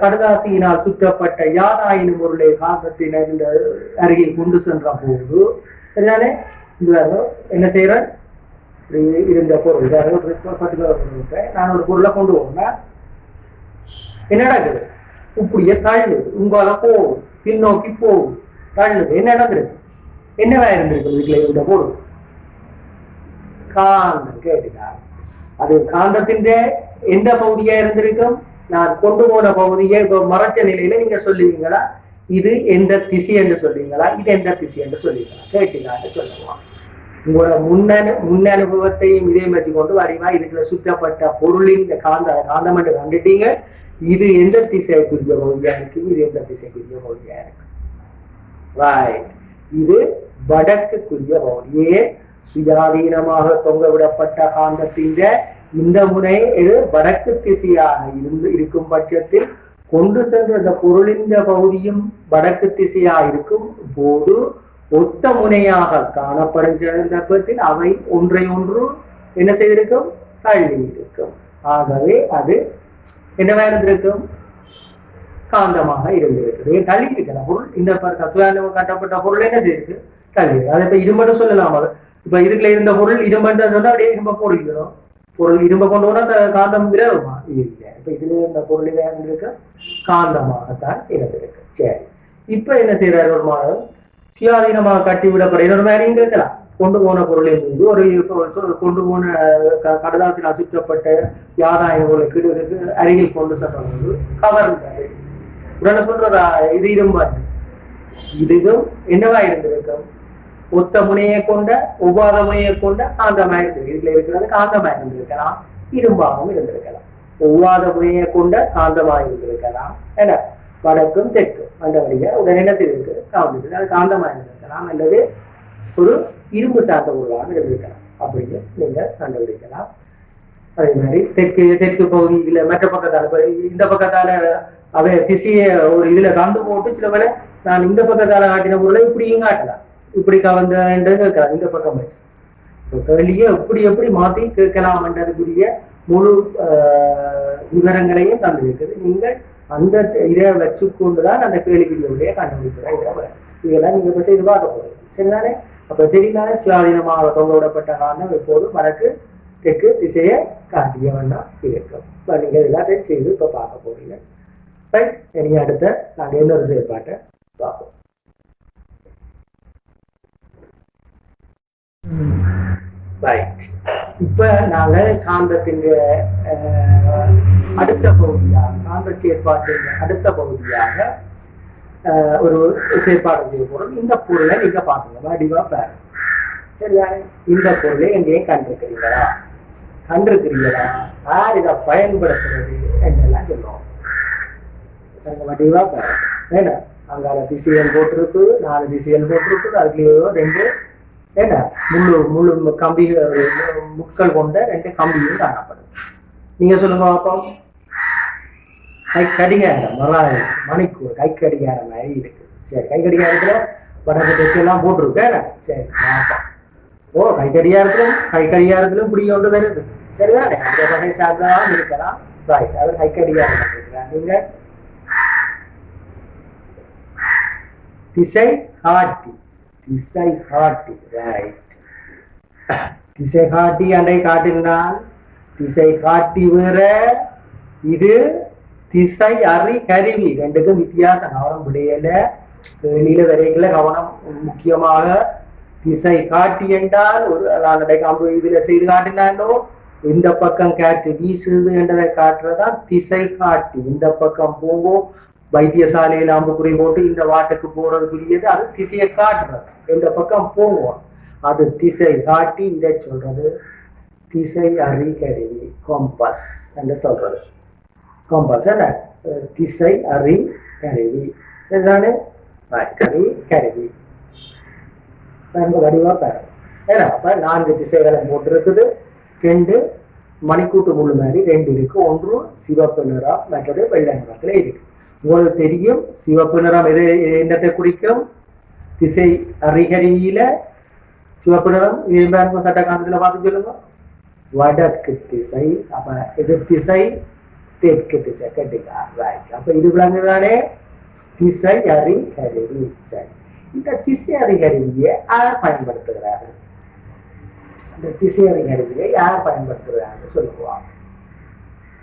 கடதாசியினால் சுற்றப்பட்ட யாதாயினும் பொருளை காந்தத்தின் அருகே கொண்டு சென்ற போது சரிதானே? என்ன செய்யறேன்? இருந்த பொருள் நான் ஒரு பொருளை கொண்டு போனேன். என்ன நடக்குது? இப்படியே தள்ளுது, உங்களால போகுது, பின்னோக்கி போகுது, தள்ளுது. என்ன நடந்திருக்கு? என்னவா இருந்திருக்கு? இதுல இருந்த பொருள் காந்தம். கேட்டுக்கா, அது காந்தத்தின் எந்த பகுதியா இருந்திருக்கும்? நான் கொண்டு போன பகுதியை இப்ப மறைச்ச நிலையில நீங்க சொல்லுவீங்களா? இது எந்த திசை என்று சொல்லுவீங்களா? இது எந்த திசை என்று சொல்லுவீங்களா? கேட்டீங்கன்னு சொல்லுவான். உங்களோட முன் அனுபவத்தையும் இதையும் வச்சு கொண்டு வரைவா இதுக்குள்ள சுற்றப்பட்ட பொருளின் காந்தம் என்று கண்டுட்டீங்க. இது எந்த திசைக்குரிய பகுதியா இருக்கு, இது எந்த திசைக்குரிய பகுதியா இருக்கு. ரைட், இது வடக்குரிய பகுதியே. சுயாதீனமாக தொங்க விடப்பட்ட காந்தத்தின் இந்த முனை வடக்கு திசையாக இருக்கும் பட்சத்தில் கொண்டு சென்ற அந்த பொருளின் பகுதியும் வடக்கு திசையா இருக்கும் போது ஒத்த முனையாக காணப்படும் சந்தர்ப்பத்தில் அவை ஒன்றை ஒன்று என்ன செய்திருக்கும்? தள்ளி இருக்கும். ஆகவே அது என்னவா இருந்திருக்கும்? காந்தமாக இருந்திருக்கு. தள்ளி இருக்கிற பொருள் இந்த தத்துவான கட்டப்பட்ட பொருள் என்ன செய்யிருக்கு? தள்ளி. அதை இப்ப இரும்பு சொல்லலாம். இப்ப இதுக்குள்ள இருந்த பொருள் இரும்புன்னு சொன்னா அப்படியே இரும்ப போடுகிறோம். பொருள் இரும்ப கொண்டு போனா அந்த காந்தம் விலகுமா? இல்லை. இப்ப இதுல இந்த பொருள் இருந்திருக்கு, காந்தமாகத்தான் இருந்திருக்கு. சரி, இப்ப என்ன செய்யறாரு? ஒரு மாணவன் சுயாதீனமாக கட்டி விடப்பட இன்னொரு மாதிரியும் கேட்கலாம். கொண்டு போன பொருளின் மீது ஒரு கொண்டு போன கடதாசில் அசுற்றப்பட்ட யாதாயங்களுக்கு அருகில் கொண்டு செல்வது கவர்ந்தது. உடனே சொல்றதா இது இரும்பாது, இதுவும் என்னவா இருந்திருக்கும், ஒத்த முனையை கொண்ட உபாத முனையை கொண்ட காந்தமா இருந்திருக்கு. இதுல இருக்கிறது காந்தமா இருந்திருக்கலாம், இரும்பாகவும் இருந்திருக்கலாம். ஒவ்வாத முனையை கொண்ட காந்தமா இருந்திருக்கலாம். ஏன்னா வடக்கும் தெற்கும் அந்த வழியை உடனே என்ன செய்திருக்கு, காந்திருக்கு. அது காந்தமா இருந்திருக்கலாம் அல்லது ஒரு இரும்பு சார்ந்த பொருளாக இருந்திருக்கலாம் அப்படின்னு நீங்க கண்டுபிடிக்கலாம். அதே மாதிரி தெற்கு பகுதியில மற்ற பக்கத்தால இந்த பக்கத்தால அவை திசைய ஒரு இதுல கந்து போட்டு சில வேலை நான் இந்த பக்கத்தால காட்டின பொருளை இப்படியும் காட்டலாம், இப்படி கவர்ந்து கேட்கலாம். இந்த பக்கம் வச்சு கேள்வியை எப்படி மாத்தி கேட்கலாம்ன்றதுக்குரிய முழு விவரங்களையும் தந்திருக்குது. நீங்கள் அந்த இதை வச்சுக்கொண்டுதான் அந்த கேள்விகளுடைய கண்டுபிடிக்கிற இதெல்லாம் நீங்க இப்ப செய்து பார்க்க போறீங்க. சரிதானே? அப்ப தெரிந்தானே சுயாதீனமாக தொங்க விடப்பட்ட காரணம் எப்போதும் வடக்கு தெற்கு திசையை காட்டியவன்னா இருக்கும். நீங்க எல்லாத்தையும் செய்து இப்ப பார்க்க போறீங்க. இனி அடுத்த நாங்க இன்னொரு செயற்பாட்டை பார்ப்போம். இப்ப நாங்க காந்தத்தின் அடுத்த பகுதியாக, காந்த செயற்பாட்டின் அடுத்த பகுதியாக ஒரு செயற்பாடு செய்ய போறோம். இந்த பொருளை நீங்க பாத்துங்க, வடிவா பாருங்க. சரிதானே? இந்த பொருளை எங்கேயும் கண்டிருக்கிறீங்களா, யார் இதை பயன்படுத்துறது என்றெல்லாம் சொல்லுவோம். வடிவா பாருங்க. ஏன்னா அங்கால திசையல் போட்டிருக்கு, 4 திசையல் போட்டிருக்கு, அதுலயோ 2 ஏன்னா முழு கம்பி முட்கள் கொண்ட 2 கம்பியும் காணப்படும். நீங்க சொல்லுங்க பாப்போம். கை கடிகாரம் மணிக்கு கை கடிகாரம் மாதிரி இருக்கு. சரி, கை கடிகாரத்துல வடக்கு தெற்கெல்லாம் போட்டிருக்கேன். சரி பார்ப்போம். ஓ, கை கடிகாரத்திலும் இப்படி ஒன்று வருது. சரிதானே? அந்த வகை சார்ந்ததான் இருக்கலாம். ரைட், அவர் கை கடிகாரம் இருக்கிறார். நீங்க திசை காட்டி, ரைட். திசை காட்டி அண்டை காட்டினால் திசை காட்டி வேற, இது திசை அறி கருவி. ரெண்டுக்கும் வித்தியாசம் கவனம் விடையல. வெளியில வரைக்கல கவனம் முக்கியமாக. திசை காட்டி என்றால் ஒரு கம்பு இதுல செய்து காட்டினாலோ இந்த பக்கம் காற்று வீசுது என்றதை காட்டுறதான் திசை காட்டி. இந்த பக்கம் போவோம், வைத்தியசாலையில் அம்புக்குறி போட்டு இந்த வாட்டுக்கு போறதுக்குரியது அது திசையை காட்டுறது. இந்த பக்கம் போவோம், அது திசை காட்டி. இதை சொல்றது திசை அறி கருவி, காம்பஸ் என்று சொல்றது. காம்பஸ் என்ன? திசை அறி கருவி. சரிதானே? கருவி வடிவா பாரு. ஏன்னா அப்ப 4 திசைகளை போட்டிருக்குது. 2 மணிக்கூட்டு முள்ளு மாதிரி 2 இருக்கு. ஒன்று சிவப்பு நிறம், மற்றது வெள்ளை நிறத்துல இருக்கு. உங்களுக்கு தெரியும் சிவப்பு நிறம் என்னத்தை குறிக்கும்? திசை அறிகருவியில சிவப்பு நிறம் சட்ட காலத்துல பார்த்து சொல்லுங்க. வடக்கு திசை. அப்ப எதிர் திசை தெற்கு திசை. கண்டிப்பா ரைட். அப்ப இது விளங்குதானே? திசை அறி கருவி. சரி, இந்த திசை அறி கருவியை யார் பயன்படுத்துகிறார்கள்? இந்த திசை அறி கருவியை யார் பயன்படுத்துகிறார்கள் சொல்லுவாங்க.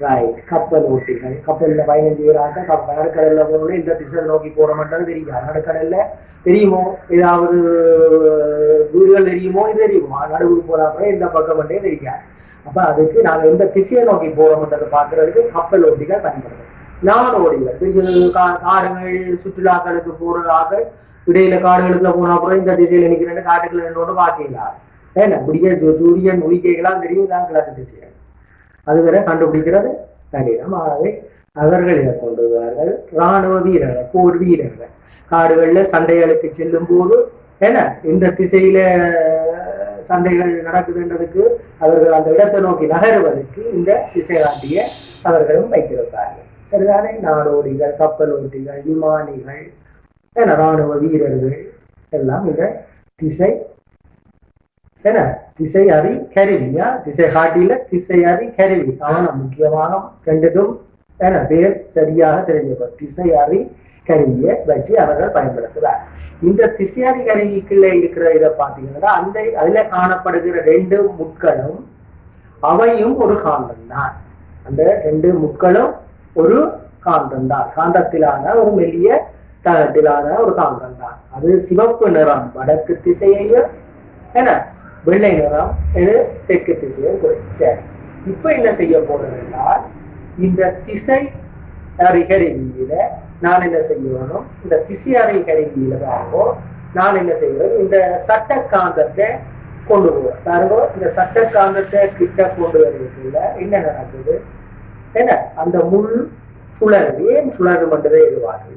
ரைட். கப்பல் ஓட்டிகள், கப்பல்ல பயணம் செய்யறாங்க. நடுக்கடல்ல போனோட இந்த திசை நோக்கி போற மாட்டாலும் தெரியும். நடுக்கடல்ல தெரியுமோ, ஏதாவது வீடுகள் தெரியுமோ, இது தெரியுமோ. நடுவுக்கு போறாப்ப இந்த பக்கம் மட்டும் தெரியாது. அப்ப அதுக்கு நாங்க எந்த திசையை நோக்கி போற மாட்டதை பாக்குறதுக்கு கப்பல் ஓட்டிகள் பயன்படுத்தும். நாடோடிகள் காடுகள் சுற்றுலாக்களுக்கு போறதாக இடையில காடுகளுக்குள்ள போனா அப்புறம் இந்த திசையில நிக்கிறேன் காட்டுக்குள்ள என்னோட பாக்கலாம். ஏன்னா விடிய சூரியன் ஒளிக்கைகளாம் தெரியும் தான் கிழக்கு திசைகள். அது வரை கண்டுபிடிக்கிறது கடினம். ஆகவே அவர்கள் இதை கொண்டு வருவார்கள். இராணுவ வீரர்கள், போர் வீரர்கள் காடுகள்ல சண்டைகளுக்கு செல்லும் போது ஏன்னா இந்த திசையில சண்டைகள் நடக்குதுன்றதுக்கு அவர்கள் அந்த இடத்தை நோக்கி நகருவதற்கு இந்த திசை காட்டிய அவர்களும் வைத்திருப்பார்கள். சரிதானே? நாடோடிகள், கப்பல் ஓட்டிகள், விமானிகள், இராணுவ வீரர்கள் எல்லாம் இந்த திசை என்ன திசை அறி கருவியா. திசை காட்டியில திசை அறி கருவி. கவனம் முக்கியமான ரெண்டுக்கும் என்ன பேர் சரியாக தெரிஞ்சுக்கணும். திசை அறி கருவியை வச்சு அவர்கள் பயன்படுத்துவார். இந்த திசை அறி கருவிக்குள்ள இருக்கிற இதை பார்த்தீங்கன்னா அந்த அதுல காணப்படுகிற 2 முட்களும் அவையும் ஒரு காந்தம் தான். அந்த 2 முட்களும் ஒரு காந்தம் தான். காந்தத்திலான ஒரு மெல்லிய தகட்டிலான ஒரு காந்தம் தான். அது சிவப்பு நிறம் வடக்கு திசையையும் ஏன்னா வெள்ளை நிறம் இது தெற்கு திசையும் குறிக்கும். சரி, இப்ப என்ன செய்ய போறதுன்னா இந்த திசை அறிகருவியில நான் என்ன செய்யணும், இந்த திசை அறிகருவியில தான் நான் என்ன செய்வேன், இந்த சட்ட காந்தத்தை கொண்டு போவேன். பாருங்க, இந்த சட்ட காந்தத்தை கிட்ட கொண்டு வருவதுல என்ன நடக்குது, என்ன அந்த முள் சுழறு, ஏன் சுழறு மட்டுமே எதிர்பார்க்க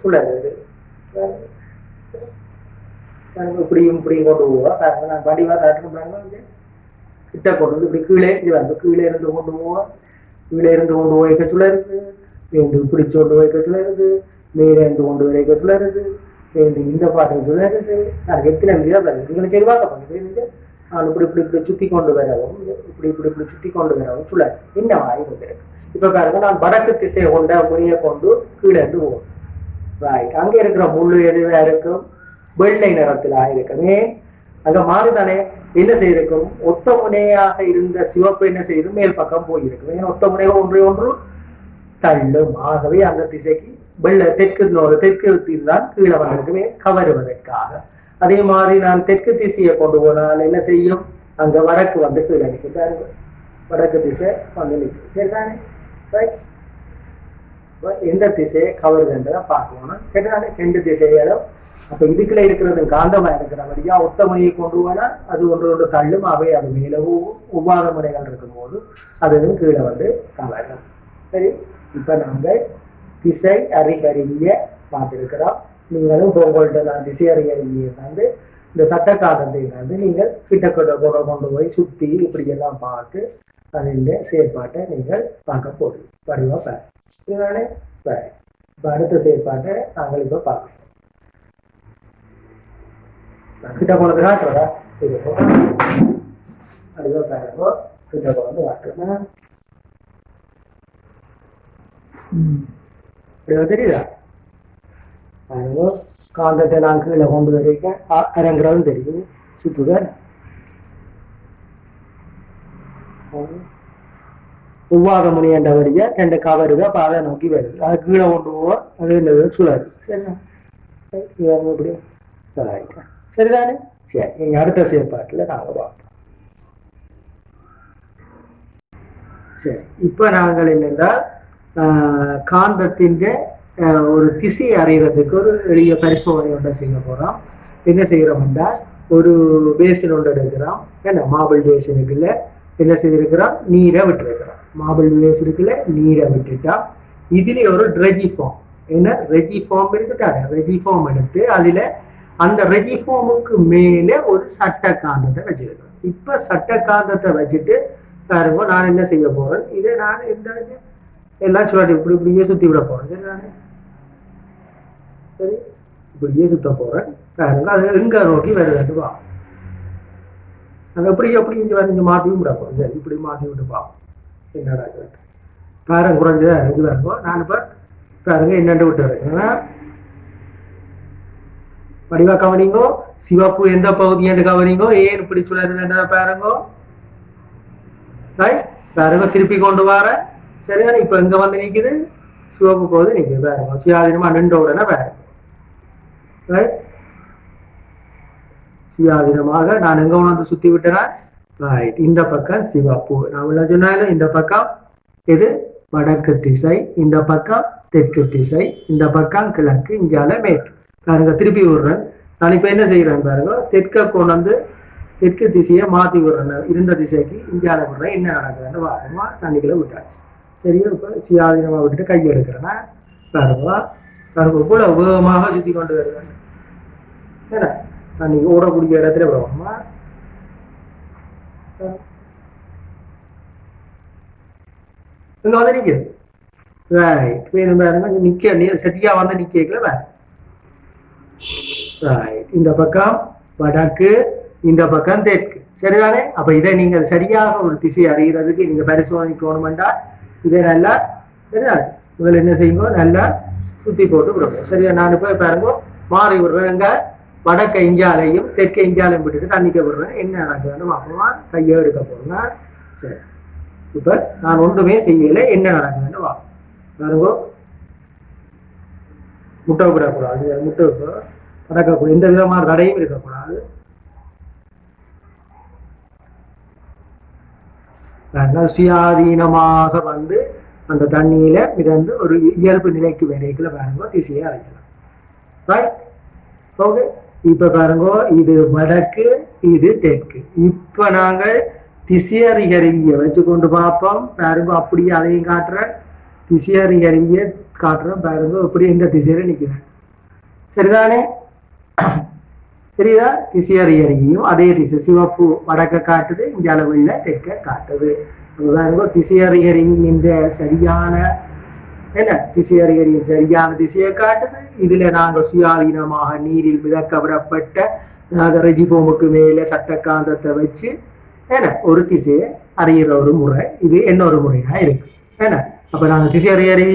சுழருது இப்படியும் இப்படியும் கொண்டு போவோம். பாருங்க, நான் வடிவா காட்டுறேன் பாருங்க, கிட்ட கொண்டு வந்து இப்படி கீழே கீழே இருந்து கொண்டு போவோம், கீழே இருந்து கொண்டு வைக்க சுழருது, இப்படி கொண்டு வைக்க சுழருது, மேலே இருந்து கொண்டு வரைக்க சுழருது, இந்த பாட்டு சுழருது. நான் எத்தனை விதம் நீங்களை சரி பார்க்க போங்க. நான் இப்படி இப்படி இப்படி சுத்தி கொண்டு வரவும், இப்படி இப்படி இப்படி சுத்தி கொண்டு வரவும் சுழல் என்ன வாய் இருக்கு. இப்ப பாருங்க, நான் வடக்கு திசை கொண்ட முனையை கொண்டு கீழே இருந்து போவோம். ரைட், அங்க இருக்கிற முள்ளு எதுவா இருக்கும், வெள்ளை நிறத்தில் ஆயிருக்குமே. அங்க மாறுதானே என்ன செய்திருக்கும், ஒத்த முனையாக இருந்த சிவப்பு என்ன செய்து மேல் பக்கம் போயிருக்கும். ஏன்னா ஒத்த முனைகள் ஒன்றை ஒன்று தள்ளும். ஆகவே அந்த திசைக்கு வெள்ள தெற்கு தான் கீழே வந்திருக்குமே கவருவதற்காக. அதே மாதிரி நான் தெற்கு திசையை கொண்டு போனால் என்ன செய்யும், அங்க வடக்கு வந்து கீழே நிற்கும். வடக்கு திசை வந்து நிற்கும். சரிதானே? எந்த திசையை கவருதுன்றதை பார்க்கணும். சரிதானே? ரெண்டு திசைகளும் அப்ப இதுக்குள்ள இருக்கிறது காந்தமா இருக்கிறபடியா ஒத்த முனையை கொண்டு போனா அது ஒன்று தள்ளும். அவை அது மேல ஒவ்வாத முனைகள் இருக்கும் போது அதுவும் கீழே வந்து கவரும். சரி, இப்ப நாங்கள் திசை அறிகருவியை பார்த்திருக்கிறோம். நீங்களும் உங்கள்கிட்ட நான் திசை அறிகருவியை வந்து இந்த சட்டக்காலத்தை வந்து நீங்கள் கிட்டக்கிட்ட கூட கொண்டு போய் சுத்தி இப்படி எல்லாம் பார்த்து அதில் செயற்பாட்டை நீங்கள் பார்க்க போறீங்க. படிவா பாரு. இதுதானே பாரு. இப்ப அடுத்த செயற்பாட்டை நாங்கள் இப்ப பார்க்கணும். கிட்ட கொண்டு காட்டுறதா இது படிவா பாருங்கோ. கிட்ட கொண்டு காட்டுறதா தெரியுதா? பாருங்க, காந்தத்தை நான் கீழே கொண்டு வரைக்கும் அரங்குறதும் தெரியும். சுத்துதான் ஒவ்வாத முனி என்றபடியா ரெண்டு கவருங்க பாதை நோக்கி வருது. அது கீழே கொண்டு போவோம், அது என்ன சுழறு. சரிண்ணா? இப்படி சரிதானே? சரி, நீங்க அடுத்த செயற்பாட்டில் நாங்கள் பார்ப்போம். சரி, இப்ப நாங்கள் என்னென்றால் காந்தத்தின் ஒரு திசை அறிகிறதுக்கு ஒரு எளிய பரிசோதனை ஒன்றை செய்ய போறோம். என்ன செய்யறோம்னா, ஒரு பேசின் ஒன்று எடுக்கிறோம். என்ன மாபிள் பேசினுக்குள்ள என்ன செய்திருக்கிறோம், நீரை விட்டுருக்கிறோம். மாபிள் பேசினுக்குள்ள நீரை விட்டுட்டா இதுல ஒரு ரெஜிஃபார்ம், என்ன ரெஜிஃபார்ம் இருக்குட்டாரு, ரெஜிஃபார்ம் எடுத்து அதுல அந்த ரெஜிஃபார்முக்கு மேல ஒரு சட்ட காந்தத்தை வச்சிருக்கிறோம். இப்ப சட்ட காந்தத்தை வச்சுட்டு பாருங்க, நான் என்ன செய்ய போறேன், இதை நான் எந்த எல்லாம் சொல்லாட்டி இப்படி இப்படியே சுத்தி விட போறேன். சரி, நானே சரி இப்படியே சுத்த போறேன். பாருங்க, அது எங்க நோக்கி வருதுன்னு பா. நாங்கள் எப்படி எப்படி இங்கே இங்கே மாற்றியும் விட போறோம். சரி, இப்படி மாற்றி விட்டு பார்ப்போம் என்னடா பாருங்க, குறைஞ்சதா இது பாருங்க. நான் இப்ப பாருங்க என்னண்டு விட்டு வரேன். வடிவா கவனிங்கோ, சிவப்பு எந்த பகுதி என்று கவனிங்கோ, ஏன் இப்படி சொல்லுறதுன்றத பாருங்கோ. ரைட், பாருங்க திருப்பி கொண்டு வரேன். சரிதானே? இப்ப எங்க வந்து நிக்குது, சிவப்பு போகுது நிக்குது. பாருங்க, சுயாதீனமா நின்ற உடனே பாருங்க. ரைட், சுயாதீனமாக நான் எங்க வந்து சுத்தி விட்டேனா, ரைட் இந்த பக்கம் சிவப்பு. நான் உள்ள சொன்னாலும் இந்த பக்கம் எது வடக்கு திசை, இந்த பக்கம் தெற்கு திசை, இந்த பக்கம் கிழக்கு, இங்கால மேற்கு. பாருங்க திருப்பி விடுறேன். நான் இப்ப என்ன செய்யறேன் பாருங்க, தெற்க கொண்டு வந்து தெற்கு திசையை மாத்தி விடுறேன். இருந்த திசைக்கு இங்கால விடுறேன். என்ன நடக்குதுன்னு பாருமா, தண்ணிக்குள்ள விட்டாச்சு. சரியா? இப்ப சுயாதீனமா விட்டுட்டு கை எடுக்கிறேன்னா பாருங்க, பாருங்க கூட வேகமாக சுத்தி கொண்டு வருவேன். ஏன்னா தண்ணி ஓடக்கூடிய இடத்துல விடுவோமா. இங்க வந்து நிக்குது. ரைட், வேணும் பாருங்க, நிக்க சரியா வந்து நிக்கல. ரைட், இந்த பக்கம் வடக்கு, இந்த பக்கம் தெற்கு. சரிதானே? அப்ப இதை நீங்கள் சரியாக ஒரு திசை அறிகிறதுக்கு நீங்க பரிசோதனைக்கணுமெண்டா இதை நல்லா சரிதானே முதல்ல என்ன செய்யுங்க, நல்லா சுத்தி போட்டு விடுவோம். சரியா? நான் இப்ப பாருங்க மாறி விடுறேன். எங்க வடக்க இஞ்சாலையும் தெற்க இஞ்சாலையும் விட்டுட்டு தண்ணிக்க விடுறேன். என்ன நடக்குதுன்னு பார்ப்போமா, கையை எடுக்க போறேன்னா. சரி, இப்ப நான் ஒன்றுமே செய்யல, என்ன நடக்குதுன்னு பார்ப்போம். பாருங்க, முட்டை விடக்கூடாது. முட்டை நடக்கக்கூடிய எந்த விதமான தடையும் இருக்கக்கூடாது. சுயாதீனமாக வந்து அந்த தண்ணியில மிதந்து ஒரு இயல்பு நிலைக்கு வரைக்குள்ள பாருங்க திசையை அரைக்கலாம். Right, okay. இப்ப பாருங்க இது வடக்கு, இது தெற்கு. இப்ப நாங்கள் திசையறி கருவியை வச்சு கொண்டு பார்ப்போம். பாருங்க அப்படியே அதையும் காட்டுறேன், திசையறி கருவியை காட்டுறோம். பாருங்க எப்படி எந்த திசையில நிற்கிறேன், சரிதானே? தெரியுதா? திசையறி கருவியும் அதே திசை, சிவப்பு வடக்க காட்டுது, இங்க அளவில் தெற்க காட்டுது. பாருங்க திசையறி கருவி இந்த சரியான என்ன திசையறியறியின் சரியான திசையை காட்டுது. இதுல நாங்கள் சுயாதீனமாக நீரில் மிதக்க விடப்பட்ட ரெஜிபோமுக்கு மேல சட்டக்காந்தத்தை வச்சு என்ன ஒரு திசையை அறிகிற ஒரு முறை, இது என்ன ஒரு முறையா இருக்கு என்ன. அப்ப நாங்க திசையறியறி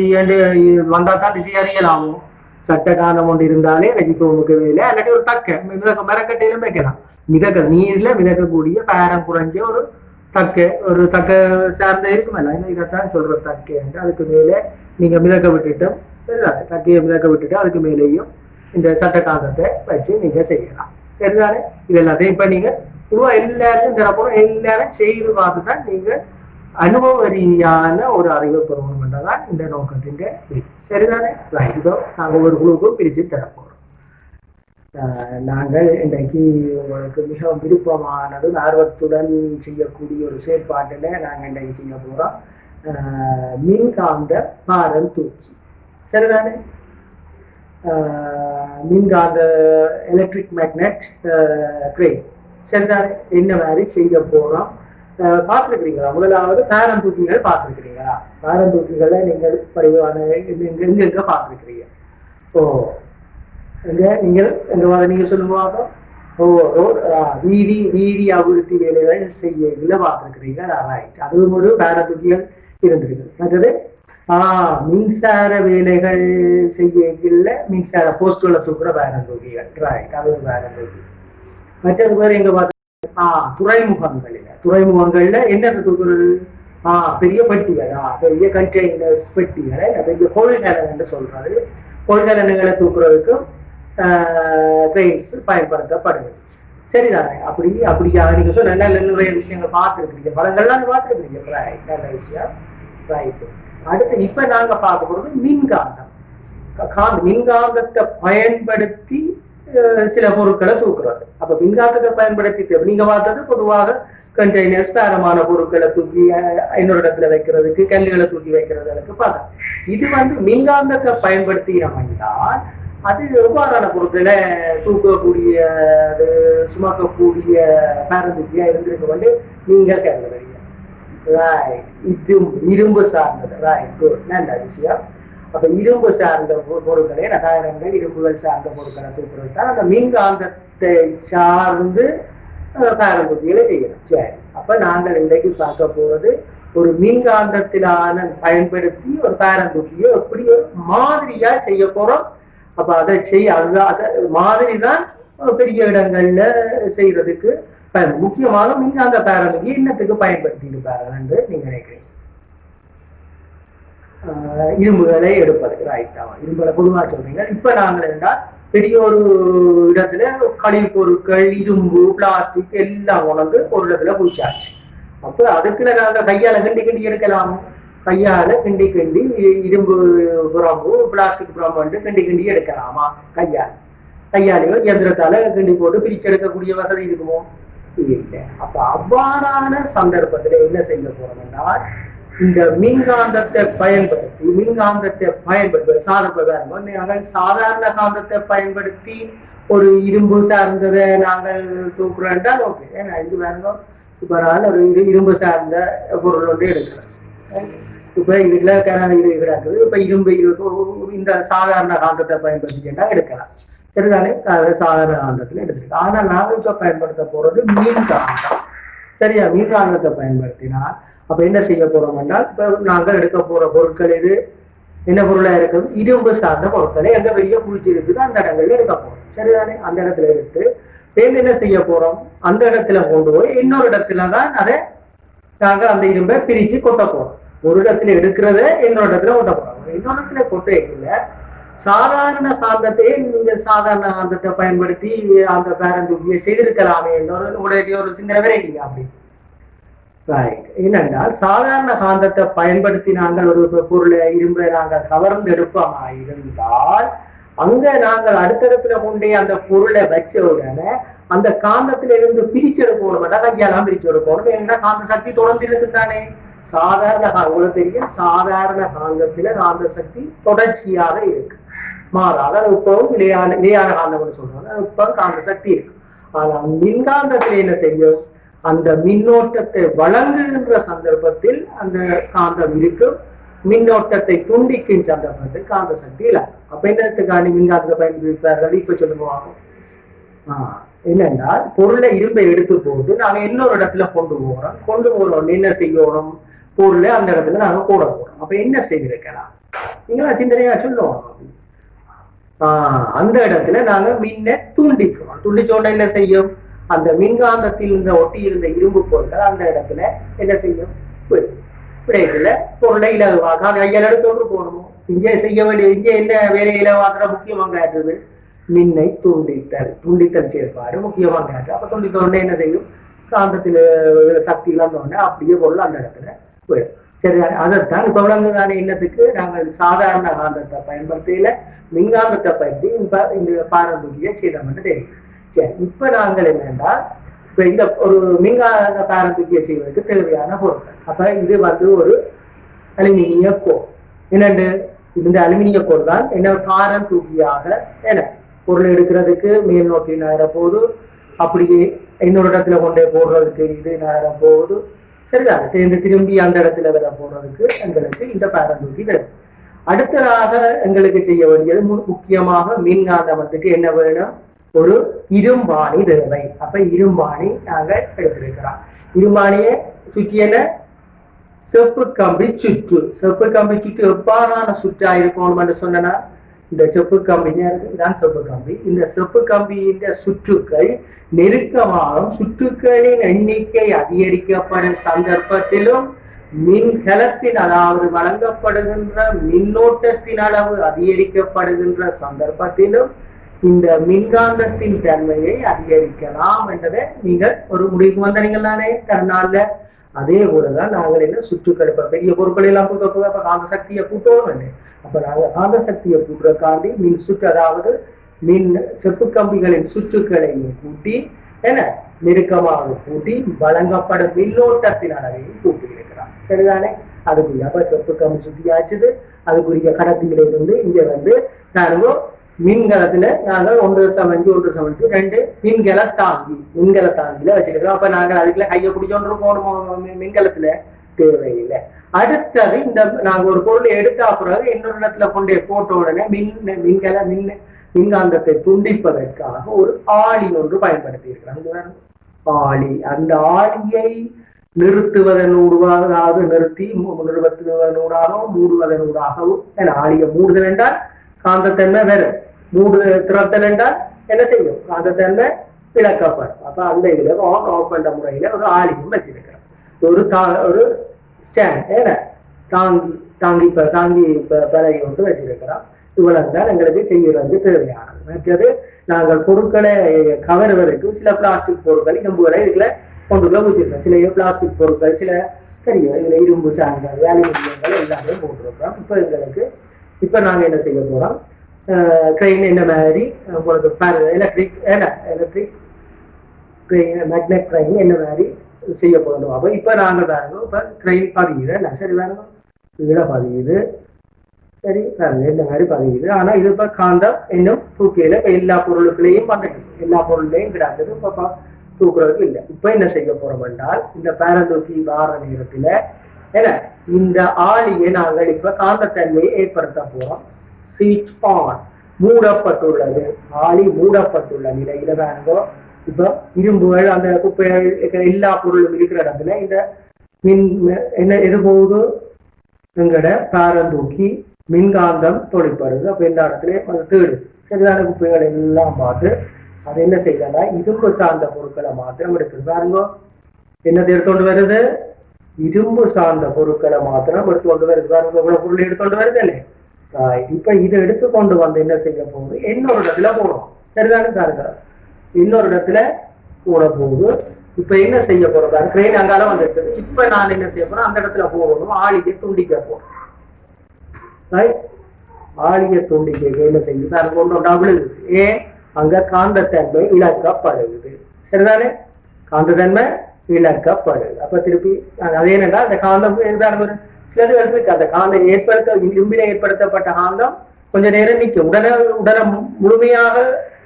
வந்தா தான் திசை அறியலாமோ. சட்டக்காந்தம் ஒன்று இருந்தாலே ரெஜிபோமுக்கு மேல இல்லாட்டி ஒரு தக்க மரக்கட்டையிலும் வைக்கலாம். நீர்ல மிதக்கக்கூடிய பேரம் குறைஞ்ச ஒரு தக்க சார்ந்த இருக்குமல்ல, இதைத்தான் சொல்ற தக்கை என்று. அதுக்கு மேலே நீங்க மிதக்க விட்டுட்டோம், தக்கையை மிதக்க விட்டுட்டு அதுக்கு மேலேயும் இந்த சட்டக்காந்தத்தை வச்சு நீங்க செய்யலாம், சரிதானே? இது எல்லாத்தையும் இப்ப நீங்க எல்லாருக்கும் தரப்போம், எல்லாரும் செய்து பார்த்துதான் நீங்க அனுபவ ரீதியான ஒரு அறிவை பெறணும் என்றதான் இந்த நோக்கத்தின், சரிதானே? இதோ நாங்கள் ஒரு குழுக்கும் பிரிச்சு தரப்போம். நாங்கள் இன்றைக்கு உங்களுக்கு மிகவும் விருப்பமானது ஆர்வத்துடன் செய்யக்கூடிய ஒரு செயற்பாட்டில் நாங்கள் இன்றைக்கு செய்ய போகிறோம் மின்காந்த பாரம் தூக்கி, சரிதானே? மின்காந்த எலக்ட்ரிக் மேக்னெட் கிரேன், சரிதானே? என்ன மாதிரி செய்ய போகிறோம் பார்த்துருக்கிறீங்களா? முதலாவது பேரம் தூக்கிகள் பார்த்துருக்கிறீங்களா? பேரம் தூக்கிகளை நீங்கள் படிவான எங்க பார்த்துருக்கிறீங்க? ஓ நீங்கள் நீங்க சொல்லுவாங்க வீதி அபிவிருத்தி வேலைகள் செய்ய பார்த்துருக்கிறீங்க, ரைட். அதுவும் ஒரு பேரம் தூக்கிகள் இருந்திருக்கு. மற்றது மின்சார வேலைகள் செய்யல, மின்சார போஸ்டுகளை தூக்குற பேரம் தூக்கிகள், ரைட். அது ஒரு பேரம் தூக்கி. மற்றது பேர் எங்க பார்த்து துறைமுகங்கள்ல என்னது தூக்குறது? பெரிய பெட்டிகள், பெரிய கண்டெய்னர்ஸ் பெட்டிகளை, பெரிய கொள்கலன் என்று சொல்றது. கொள்கலன்களை தூக்குறதுக்கும் கிரெயின்ஸ் பயன்படுத்தப்படுது, சரிதானே? அப்படியாக நீங்க சொல்ல நல்ல நிறைய விஷயங்கள் பார்த்துருக்கீங்க, படங்கள்லாம் பார்த்துருக்கீங்க, ரைட். நல்ல விஷயம், ரைட். அடுத்து இப்ப நாங்க பார்க்க போறது மின்காந்தம். மின்காந்தத்தை பயன்படுத்தி சில பொருட்களை தூக்குறது. அப்ப மின்காந்தத்தை பயன்படுத்தி நீங்க பார்த்தது பொதுவாக கண்டெய்னர்ஸ், பேரமான பொருட்களை தூக்கி இன்னொரு இடத்துல வைக்கிறதுக்கு, கல்லுகளை தூக்கி வைக்கிறதுக்கு பார்த்தோம். இது வந்து மின்காந்தத்தை பயன்படுத்தினால் அது எவ்வாறான பொருட்களை தூக்கக்கூடிய சுமக்கக்கூடிய பேரந்தூக்கியா இருந்திருக்க வந்து நீங்க கேட்கறீங்க, ரைட். இது இரும்பு சார்ந்தது, ரைட், குட், நல்ல விஷயம். அப்ப இரும்பு சார்ந்த பொருட்களை, ரசாயனங்கள், இரும்புகள் சார்ந்த பொருட்களை தூக்குறது தான் அந்த மின்காந்தத்தை சார்ந்து பேரந்தூக்கிகளை செய்யணும், சரி. அப்ப நாங்கள் இன்றைக்கு பார்க்க போறது ஒரு மின்காந்தத்திலான பயன்படுத்தி ஒரு பேரந்தூக்கியை எப்படி ஒரு மாதிரியா செய்ய போறோம். அப்ப அதை அது மாதிரி தான் பெரிய இடங்கள்ல செய்யறதுக்கு முக்கியமாக மின்காந்த பேரந்தூக்கி இன்னத்துக்கு பயன்படுத்தி இருப்பார்கள் என்று நீங்க நினைக்கிறீங்க? இரும்புகளை எடுப்பது, ரைட். இரும்புகளை பொதுவாக சொல்றீங்க. இப்ப நாங்கள் என்றால் பெரிய ஒரு இடத்துல கழிவு பொருட்கள், இரும்பு, பிளாஸ்டிக் எல்லாம் உணர்ந்து ஒரு இடத்துல குடிச்சாச்சு. அப்ப அதுக்குள்ள நாங்க கையால கிண்டி எடுக்கலாம். கையால கிண்டி இரும்பு புறம்பு, பிளாஸ்டிக் புறம்பு வந்து கிண்டி எடுக்கலாமா? கையாலையோ இயந்திரத்தால கிண்டி போட்டு பிரிச்சு எடுக்கக்கூடிய வசதி இருக்குமோ? இல்லை. அப்ப அவ்வாறான சந்தர்ப்பத்துல என்ன செய்ய போறோம் என்றால் இந்த மின்காந்தத்தை பயன்படுத்தி சாதாரண காந்தத்தை பயன்படுத்தி ஒரு இரும்பு சார்ந்ததை நாங்கள் தூக்குறோம் என்றால் ஓகே. ஏன்னா இது வேணுங்க, இப்ப நான் ஒரு இரும்பு சார்ந்த பொருள் ஒன்று எடுக்கிறேன். இப்ப இதுல இது கிடக்குது. இப்ப இரும்பு இந்த சாதாரண காந்தத்தை பயன்படுத்திட்டா எடுக்கலாம், சரிதானே? சாதாரண காந்தத்துல எடுத்துக்கலாம். ஆனா நாங்கள் இப்ப பயன்படுத்த போறது மின்காந்தம், சரியா? மின்காந்தத்தை பயன்படுத்தினால் அப்ப என்ன செய்ய போறோம் என்றால் இப்ப நாங்கள் எடுக்க போற பொருட்கள் இது என்ன பொருளா இருக்குது? இரும்பு சார்ந்த பொருட்களை எங்க பெரிய குளிச்சு இருக்குது அந்த இடங்கள்ல எடுக்க போறோம், சரிதானே? அந்த இடத்துல எடுத்து என்ன செய்ய போறோம்? அந்த இடத்துல கொண்டு போய் இன்னொரு இடத்துலதான் அதை நாங்க அந்த இரும்பை பிரிச்சு கொட்ட போறோம். ஒரு இடத்துல எடுக்கிறத இன்னொரு இடத்துல கொட்ட போறோம். இன்னொரு இடத்துல கொட்டைக்குள்ள சாதாரண காந்தத்தையே நீங்க சாதாரண காந்தத்தை பயன்படுத்தி அந்த பேரந்தூக்கியை செய்திருக்கலாமே என்ற உங்களுடைய ஒரு சிந்தனை வரையில்லையா அப்படி? ரைட். ஏனென்றால் சாதாரண காந்தத்தை பயன்படுத்தி நாங்கள் ஒரு பொருளை இரும்பை நாங்கள் கவர்ந்து எடுப்போமா இருந்தால் அங்க நாங்கள் அடுத்தடத்துல கொண்டே அந்த பொருளை வச்ச உடனே அந்த காந்தத்துல இருந்து பிரிச்செடுக்கணும், கையாலாம் பிரிச்சு எடுக்கணும். ஏன்னா காந்த சக்தி தொடர்ந்து இருக்குதானே. சாதாரண உங்களுக்கு தெரியும், சாதாரண காந்தத்துல காந்த சக்தி தொடர்ச்சியாக இருக்கு, மாறாத. இப்பவும் நிலையான காந்தம்னு சொல்றாங்க, இப்ப காந்த சக்தி இருக்கு. ஆனா மின்காந்தத்துல என்ன செய்யும், அந்த மின்னோட்டத்தை வழங்குகின்ற சந்தர்ப்பத்தில் அந்த காந்தம் இருக்கும், மின்னோட்டத்தை துண்டிக்கும் சந்தர்ப்பத்தில் காந்த சக்தி இல்லை. அப்ப என்னத்துக்காண்டி மின்காந்தத்தை பயன்படுத்தார்கள் இப்ப சொல்லுவாங்க. என்னென்றால் பொருளை இரும்பை எடுத்து போட்டு நாங்க இன்னொரு இடத்துல கொண்டு போறோம் என்ன செய்யணும், பொருளை அந்த இடத்துல நாங்க போட போறோம். அப்ப என்ன செய்திருக்கலாம் நீங்களா சிந்தனையா சொல்லுவோம். அந்த இடத்துல நாங்க மின்னை துண்டிக்கிறோம். துண்டிச்சோட என்ன செய்யும், அந்த மின்காந்தத்தில் இருந்த ஒட்டி இருந்த இரும்பு பொருட்கள் அந்த இடத்துல என்ன செய்யும், விடைக்குள்ள பொருளை இலவாக கையால் எடுத்தோடு போகணும். இங்கே செய்ய வேண்டிய இங்கே என்ன வேலையை இலவாக்குற முக்கியமாக காட்டுறது, மின்னை துண்டித்தல் செயற்பாடு முக்கியமாக காட்டு. அப்ப துண்டித்த உடனே என்ன செய்யும், காந்தத்தில் சக்தி இழந்த உடனே அப்படியே பொருள் அந்த இடத்துல போயிடும். சரி, அதைத்தான் இப்ப விளங்குதானே என்னத்துக்கு நாங்கள் சாதாரண காந்தத்தை பயன்படுத்தையில மின்காந்தத்தை பயன்படுத்தி இப்ப இந்த பாரம்பரிய செய்தோம்னு தெரியும். சரி, இப்ப நாங்கள் என்னன்னா இப்ப இந்த ஒரு மின்காந்த பாரம்பரிய செய்வதற்கு தேவையான பொருட்கள். அப்ப இது ஒரு அலுமினிய கோர். என்னண்டு இந்த அலுமினிய கோர் தான் என்ன பாரம் தூக்கியாக என்ன பொருள் எடுக்கிறதுக்கு மேல் நோக்கி நகர போகுது, அப்படியே இன்னொரு இடத்துல கொண்டே போடுறதுக்கு இது நகர போகுது. சரிதான், திரும்பி அந்த இடத்துல விட போடுறதுக்கு எங்களுக்கு இந்த பாரம் தூக்கி வருது. அடுத்ததாக எங்களுக்கு செய்ய வேண்டியது முக்கியமாக மின்காந்தமத்துக்கு என்ன வேணும், ஒரு இரும்பாணி தேவை. அப்ப இரும்பாணி நாங்கள் எடுத்திருக்கிறோம். இரும்பாணியை சுற்றி என்ன செப்பு கம்பி சுற்று. செப்பு கம்பி சுற்று எவ்வாறான சுற்றா இருக்கணும்னு சொன்னா, இந்த செப்பு கம்பி தான் செப்பு கம்பி. இந்த செப்பு கம்பியின் சுற்றுக்கள் நெருக்கமாகும். சுற்றுக்களின் எண்ணிக்கை அதிகரிக்கப்படும் சந்தர்ப்பத்திலும் மின்கலத்தின் அதாவது வழங்கப்படுகின்ற மின்னோட்டத்தின் அளவு அதிகரிக்கப்படுகின்ற சந்தர்ப்பத்திலும் இந்த மின்காந்தத்தின் தன்மையை அதிகரிக்கலாம் என்றதை நீங்கள் ஒரு முடிவுக்கு வந்தீங்கள் தானே தன்னால. அதே போலதான் நாங்கள் என்ன சுற்றுக்கள் இப்ப பெரிய பொருட்கள் எல்லாம் கூட்ட காந்த சக்தியை கூட்டவும் இல்லை. அப்ப நாங்கள் காந்த சக்தியை கூட்டுறக்காண்டி மின் சுற்று அதாவது மின் செப்பு கம்பிகளின் சுற்றுக்களை கூட்டி என்ன நெருக்கமாக கூட்டி வழங்கப்படும் மின்னோட்டத்தின் அளவையும் கூட்டி இருக்கிறார். சரிதானே, அதுக்குரிய அப்ப செப்பு கம்பி சுற்றியாச்சுது. அதுக்குரிய கடத்தியிலிருந்து இங்க நாங்க மின்கலத்துல நாங்கள் 1.5 2 மின்கல தாங்கில வச்சிருக்கிறோம். அப்ப நாங்கள் அதுக்குள்ள கையை பிடிச்சோன்று போகணும், மின்கலத்துல தேவையில்லை. அடுத்தது இந்த நாங்க ஒரு பொருளை எடுத்த பிறகு இன்னொரு இடத்துல கொண்டே போட்ட உடனே மின்காந்தத்தை துண்டிப்பதற்காக ஒரு ஆளி ஒன்று பயன்படுத்தி இருக்கிறாங்க. ஆளி, அந்த ஆளியை நிறுத்துவதனூடாக, அதாவது நிறுத்துவதனூடாகவும் மூடுவதனூடாகவும், ஆளியை மூடுதல் என்றால் காந்தத்தன்மை வேற, திறத்தல் என்றால் என்ன செய்யும், காந்தத்தன்மை இழக்கப்படும். அப்ப அந்த இதுல ஆன் ஆஃப் என்ற முறையில ஒரு ஆளியும் வச்சிருக்கிறோம். ஒரு ஸ்டாண்ட் தாங்கி பலகை ஒன்று வச்சிருக்கிறோம். இவ்வளவுதான் எங்களுக்கு செய்யறது தேவையானது. மற்றது நாங்கள் பொருட்களை கவருவதற்கு சில பிளாஸ்டிக் பொருட்கள் இரும்புகளை இதுல கொண்டுள்ள ஊற்றிருக்கோம். சில பிளாஸ்டிக் பொருட்கள் சில தெரியும், இதுல இரும்பு சார்ந்தது அலுமினியங்கள் எல்லாமே போட்டிருக்கிறோம். இப்ப நாங்க என்ன செய்ய போறோம், ட்ரெயின் என்ன மாதிரி உங்களுக்கு எலக்ட்ரிக் மேக்னெட் ட்ரெயின் என்ன மாதிரி செய்ய போகணும். அப்போ இப்போ நாங்கள் பாருங்க, இப்போ ட்ரெயின் பதியுது, சரி பாருங்க கீழே பதியுது, சரி பாருங்க இந்த மாதிரி பதியுது. ஆனா இது இப்போ காந்தம் இன்னும் தூக்கியில இப்போ எல்லா பொருளுக்குள்ளேயும் பண்ணிட்டு எல்லா பொருளையும் கிடாக்குது, இப்போ தூக்குறதுக்கு இல்லை. இப்போ என்ன செய்ய போறோம் என்றால், இந்த பேரந்தூக்கி வார நேரத்துல என்ன இந்த ஆளியை நாங்கள் இப்ப காந்தத்தன்மையை ஏற்படுத்த போறோம். ஸ்விட்ச் ஆன், மூடப்பட்டுள்ளது. ஆளி மூடப்பட்டுள்ள நிலையில வேணுங்கோ. இப்ப இரும்புகள் அந்த குப்பைகள் எல்லா பொருளும் இருக்கிற இடத்துல இந்த மின் என்ன எது போகுது, எங்கட பேரந்தூக்கி மின்காந்தம் தொழிற்படுது. அப்ப இந்த இடத்துல அது தேடு சரியான குப்பைகள் எல்லாம் பார்த்து அது என்ன செய்யறா, இரும்பு சார்ந்த பொருட்களை மாத்திரம் எடுக்குது. பாருங்க என்னது எடுத்துகொண்டு வருது, இரும்பு சார்ந்த பொருட்களை மாத்திரம் எடுத்துக்கொண்டு வருது. பாருங்க இவ்வளவு பொருள் எடுத்துக்கொண்டு வருது இல்லை. இப்ப இதை எடுத்துக்கொண்டு வந்து என்ன செய்ய போகுது, இன்னொரு இடத்துல போடும். சரிதானே பாருங்க, இன்னொரு இடத்துல போட போகுது. இப்ப என்ன செய்ய போறதா, ட்ரெயின் அங்கால வந்துட்டு இப்ப நான் என்ன செய்ய போறேன், அந்த இடத்துல போகணும், ஆளியை துண்டிக்க போறேன். ரைட், ஆளியை துண்டிக்க என்ன செய்யுது, அது ஒன்று டபுள். ஏன், அங்க காந்தத்தன்மை இழக்கப்படுது. சரிதானே, காந்தத்தன்மை இழக்கப்படுது. அப்ப திருப்பி அது என்னன்னா, அந்த காந்தம் சிலது இருக்கு, அந்த காந்தம் இரும்பில ஏற்படுத்தப்பட்ட காந்தம் கொஞ்ச நேரம் நிற்கும், உடனே முழுமையாக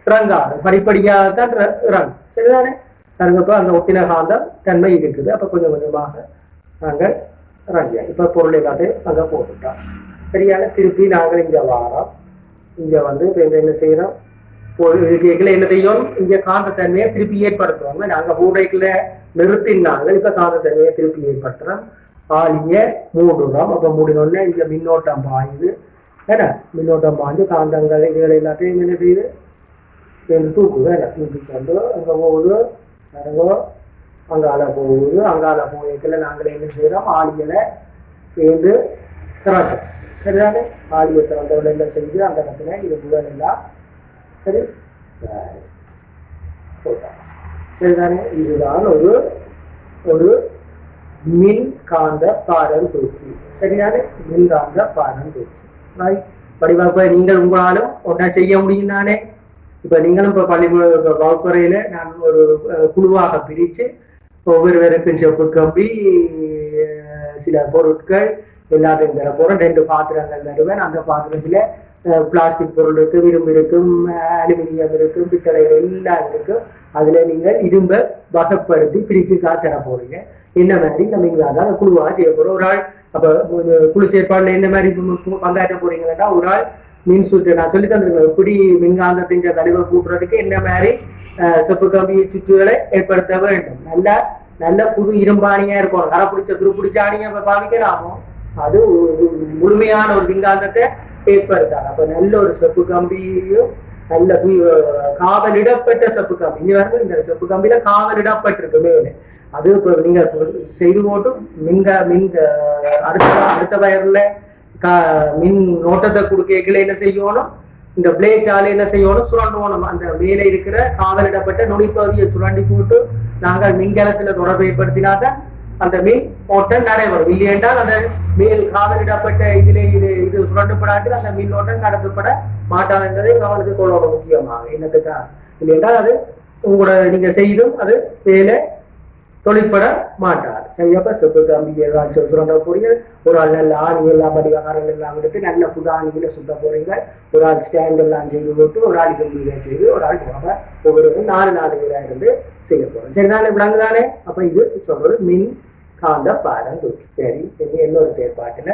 இறங்காது, படிப்படியாகத்தான் இறங்கும். சரிதானே, அதுக்கப்புறம் அந்த ஒத்தின காந்தம் தன்மை இருக்குது. அப்ப கொஞ்சம் கொஞ்சமாக நாங்கள் இறங்கியா இப்ப பொருள் எல்லாத்தையும் அங்க போட்டுட்டோம். சரியான, திருப்பி நாங்கள் இங்க வாரோம். இங்க வந்து இப்ப என்ன செய்யறோம், என்ன செய்யும், இங்க காந்தத்தன்மையை திருப்பி ஏற்படுத்துவாங்க. நாங்க ஊடைக்குள்ள நிறுத்தினாங்க, இப்ப காந்தத்தன்மையை திருப்பி ஏற்படுத்துறோம். ஆளிய மூடுறோம். அப்ப மூடினோடனே இங்க மின்னோட்டம் பாயுது. ஏன்னா மின்னோட்டம் பாய்ந்து காந்தங்கள் இதுகளை எல்லாத்தையும் என்ன செய்யுது, தூக்குது. தூக்கிட்டு வந்து அங்க போகுது, அங்கால போகுது. அங்கால போய்க்கல நாங்கள் என்ன செய்யறோம், ஆளிகளை சேர்ந்து திறந்தோம். சரிதானே, ஆளியை திறந்தவர்கள் என்ன செய்யுது, அந்த இடத்துல இது புகழ் எல்லாம் சரி சரிதானே. இதுதான் ஒரு மின் காந்த பாரம் தூக்கி. சரிதானே, மின்காந்த பாரம் தூக்கி. படிவா நீங்கள் உங்களாலும் ஒன்றா செய்ய முடியும் தானே. இப்ப நீங்களும் இப்ப பள்ளி வகுப்பறையில நான் ஒரு குழுவாக பிரிச்சு ஒவ்வொருவருக்கும் செப்பு கம்பி, சில பொருட்கள் எல்லாத்தையும் தர போறோம். 2 பாத்திரங்கள் தருவேன். அந்த பாத்திரத்துல பிளாஸ்டிக் பொருள் இருக்கு, இரும்பு இருக்கும், அலுமினியம் இருக்கும், பித்தளைகள் எல்லாம் இருக்கும். அதுல நீங்கள் இரும்பை வகைப்படுத்தி பிரிச்சு தர போறீங்க. என்ன மாதிரி நம்ம அதான் குழுவாக செய்ய போறோம். ஒரு ஆள் அப்ப குழு செயற்பாடுல என்ன மாதிரி பங்காற்ற போறீங்கன்னா, ஒரு ஆள் மின் சுற்று நான் சொல்லி தந்துருக்கேன், எப்படி மின்காந்தத்தின் தடிவை கூட்டுறதுக்கு என்ன மாதிரி செப்பு கம்பி சுற்றுகளை ஏற்படுத்த வேண்டும். நல்ல புது இரும்பாணியா இருக்கும், கரை பிடிச்ச துருப்பிடிச்ச ஆணியை பாவிக்கலாமோ, அது முழுமையான ஒரு மின்காந்தத்தை ஏற்படுத்தாது. அப்ப நல்ல ஒரு செப்பு கம்பியும் நல்ல காவலிடப்பட்ட செப்பு கம்பி. இங்க வந்து இந்த செப்பு கம்பியில காவலிடப்பட்டிருக்கு மேலே. அது இப்போ நீங்க செய்து போட்டு அடுத்த வயர்ல மின் நோட்டத்தை கொடுக்கல என்ன செய்யணும், இந்த பிளேட்டால என்ன செய்யணும், சுரண்டுவோம். அந்த மேலே இருக்கிற காவலிடப்பட்ட நுனிப்பகுதியை சுரண்டி போட்டு நாங்கள் மின்கலத்துல தொடர்பு ஏற்படுத்தினாதான் அந்த மின் ஓட்டம் நடைபெறும். இல்லையென்றால் அந்த மேல் காவலிடப்பட்ட இது சுரண்டுப்படாது, அந்த மின் ஓட்டம் நடத்தப்பட மாட்டாது என்பதை கவனத்துக்கு கொள்ளணும் முக்கியமாக. என்னத்துக்காக இல்லையென்றால் அது உங்களோட நீங்க செய்தும் அது வேலை தொழிற்பட மாட்டார். சரியாப்ப செப்பு கம்பி ஏதாச்சும் சுரண்ட போறீங்க. ஒரு ஆள் நல்ல ஆணி எல்லாம் படிகாரங்கள் எல்லாம் எடுத்து நல்ல புது ஆணிகளை சுத்த போறீங்க. ஒரு ஆள் ஸ்டாண்ட் எல்லாம் செய்து போட்டு, ஒரு ஆள் கம்பிகளை செய்து, ஒரு ஆள் போக ஒவ்வொரு 4 பேராக இருந்து செய்ய போறோம். சரிதானே, விளங்குதானே. அப்ப இது சொல்றது மின் காந்த பாரம் தூக்கி. சரி, இன்னொரு செயற்பாட்டுல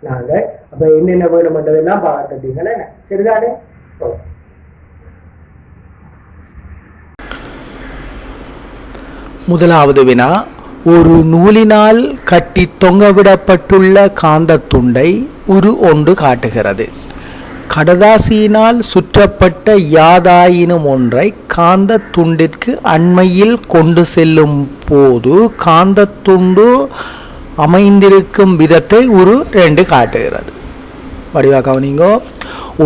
நாங்க அப்ப என்னென்ன வேணுமென்றதெல்லாம் பார்த்துட்டீங்களே. சரிதானே. முதலாவது வினா, ஒரு நூலினால் கட்டி தொங்கவிடப்பட்டுள்ள காந்த துண்டை உரு ஒன்று காட்டுகிறது. கடதாசியினால் சுற்றப்பட்ட யாதாயினும் ஒன்றை காந்த துண்டிற்கு அண்மையில் கொண்டு செல்லும் போது காந்த துண்டு அமைந்திருக்கும் விதத்தை உரு 2 காட்டுகிறது. வடிவா கவனிங்கோ.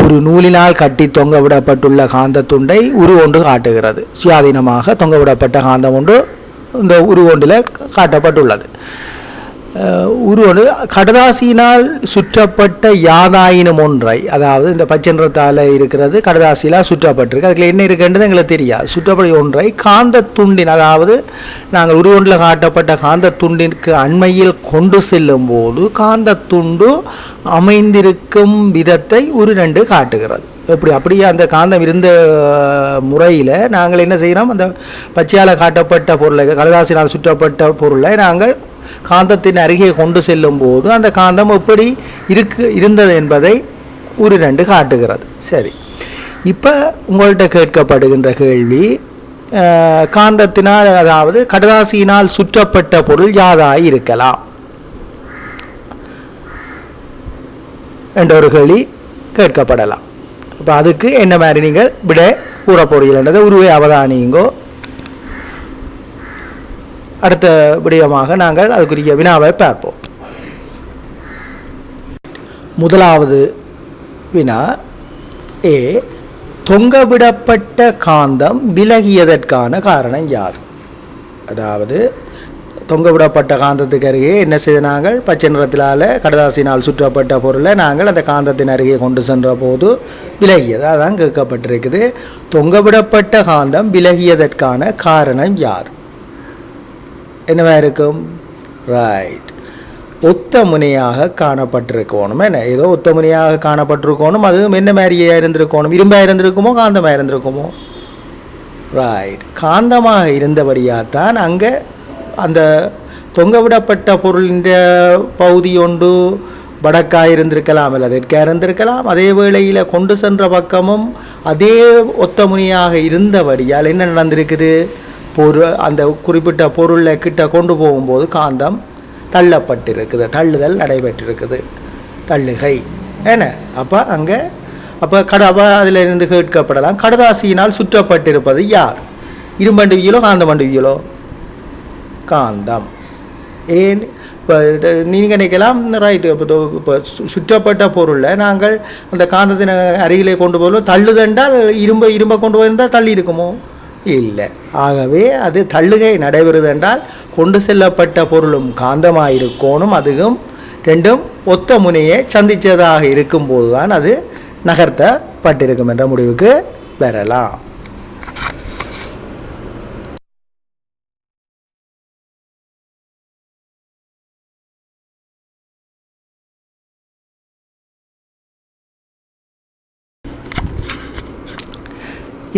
ஒரு நூலினால் கட்டி தொங்கவிடப்பட்டுள்ள காந்த துண்டை உரு ஒன்று காட்டுகிறது. சுயாதீனமாக தொங்கவிடப்பட்ட காந்தம் ஒன்று இந்த உரு ஒன்றில் காட்டப்பட்டுள்ளது. உரு ஒன்று கடதாசியினால் சுற்றப்பட்ட யாதாயினும் ஒன்றை, அதாவது இந்த பச்சென்றத்தால் இருக்கிறது, கடதாசியினால் சுற்றப்பட்டிருக்கு. அதில் என்ன இருக்குன்றது எங்களுக்கு தெரியாது. சுற்றப்பட்ட ஒன்றை காந்த துண்டின், அதாவது நாங்கள் உரு ஒன்றில் காட்டப்பட்ட காந்த துண்டிற்கு அண்மையில் கொண்டு செல்லும் போது காந்த துண்டு அமைந்திருக்கும் விதத்தை உரு 2 காட்டுகிறது. அப்படியே அந்த காந்தம் இருந்த முறையில் நாங்கள் என்ன செய்கிறோம், அந்த பச்சையால் காட்டப்பட்ட பொருளை, கடதாசினால் சுற்றப்பட்ட பொருளை நாங்கள் காந்தத்தின் அருகே கொண்டு செல்லும் போது அந்த காந்தம் எப்படி இருந்தது என்பதை உரு 2 காட்டுகிறது. சரி, இப்போ உங்கள்கிட்ட கேட்கப்படுகின்ற கேள்வி, காந்தத்தினால் அதாவது கடதாசியினால் சுற்றப்பட்ட பொருள் யாதாய் இருக்கலாம் என்ற ஒரு கேள்வி கேட்கப்படலாம். இப்போ அதுக்கு என்ன மாதிரி நீங்கள் விட கூற போறீங்கன்றதை உருவை அவதானியுங்கோ. அடுத்த விடயமாக நாங்கள் அதுக்குரிய வினாவை பார்ப்போம். முதலாவது வினா ஏ தொங்கவிடப்பட்ட காந்தம் விலகியதற்கான காரணம் யாது? அதாவது தொங்கவிடப்பட்ட காந்தத்துக்கு அருகே என்ன செய்த நாங்கள் பச்சை நிறத்திலால் கடதாசினால் சுற்றப்பட்ட பொருளை நாங்கள் அந்த காந்தத்தின் அருகே கொண்டு சென்ற போது விலகியது. அதான் கேட்கப்பட்டிருக்குது. தொங்கவிடப்பட்ட காந்தம் விலகியதற்கான காரணம் யார்? என்னவா இருக்கும்? ரைட், ஒத்த முனையாக காணப்பட்டிருக்கணும். என்ன ஏதோ ஒத்த முனையாக காணப்பட்டிருக்கணும். அது என்ன மாதிரியா இருந்திருக்கணும்? இரும்பாக இருந்திருக்குமோ காந்தமாக இருந்திருக்குமோ? ரைட், காந்தமாக இருந்தபடியாகத்தான் அங்கே அந்த தொங்கவிடப்பட்ட பொருளின் பகுதி ஒன்று வடக்காக இருந்திருக்கலாம் அல்லது தெற்காக இருந்திருக்கலாம். அதே வேளையில் கொண்டு சென்ற பக்கமும் அதே ஒத்த முனையாக இருந்தபடியால் என்ன நடந்திருக்குது? அந்த குறிப்பிட்ட பொருளை கிட்ட கொண்டு போகும்போது காந்தம் தள்ளப்பட்டிருக்குது, தள்ளுதல் நடைபெற்றிருக்குது, தள்ளுகை. ஏன்னா அப்போ அதில் இருந்து கேட்கப்படலாம், கடதாசியினால் சுற்றப்பட்டிருப்பது யார்? இரும்பண்டுவியலோ காந்தமண்டுவியலோ? காந்தம். ஏன் இப்போ நீங்கள் நினைக்கலாம், ரைட்டு, இப்போ சுற்றப்பட்ட பொருளை நாங்கள் அந்த காந்தத்தின் அருகிலே கொண்டு போகலாம், தள்ளுதென்றால் இரும்பை கொண்டு போயிருந்தால் தள்ளி இருக்குமோ? இல்லை. ஆகவே அது தள்ளுகை நடைபெறுது என்றால் கொண்டு செல்லப்பட்ட பொருளும் காந்தமாக இருக்கணும், அதுவும் ரெண்டும் ஒத்த முனையை சந்தித்ததாக இருக்கும்போது தான் அது நகர்த்தப்பட்டிருக்கும் என்ற முடிவுக்கு வரலாம்.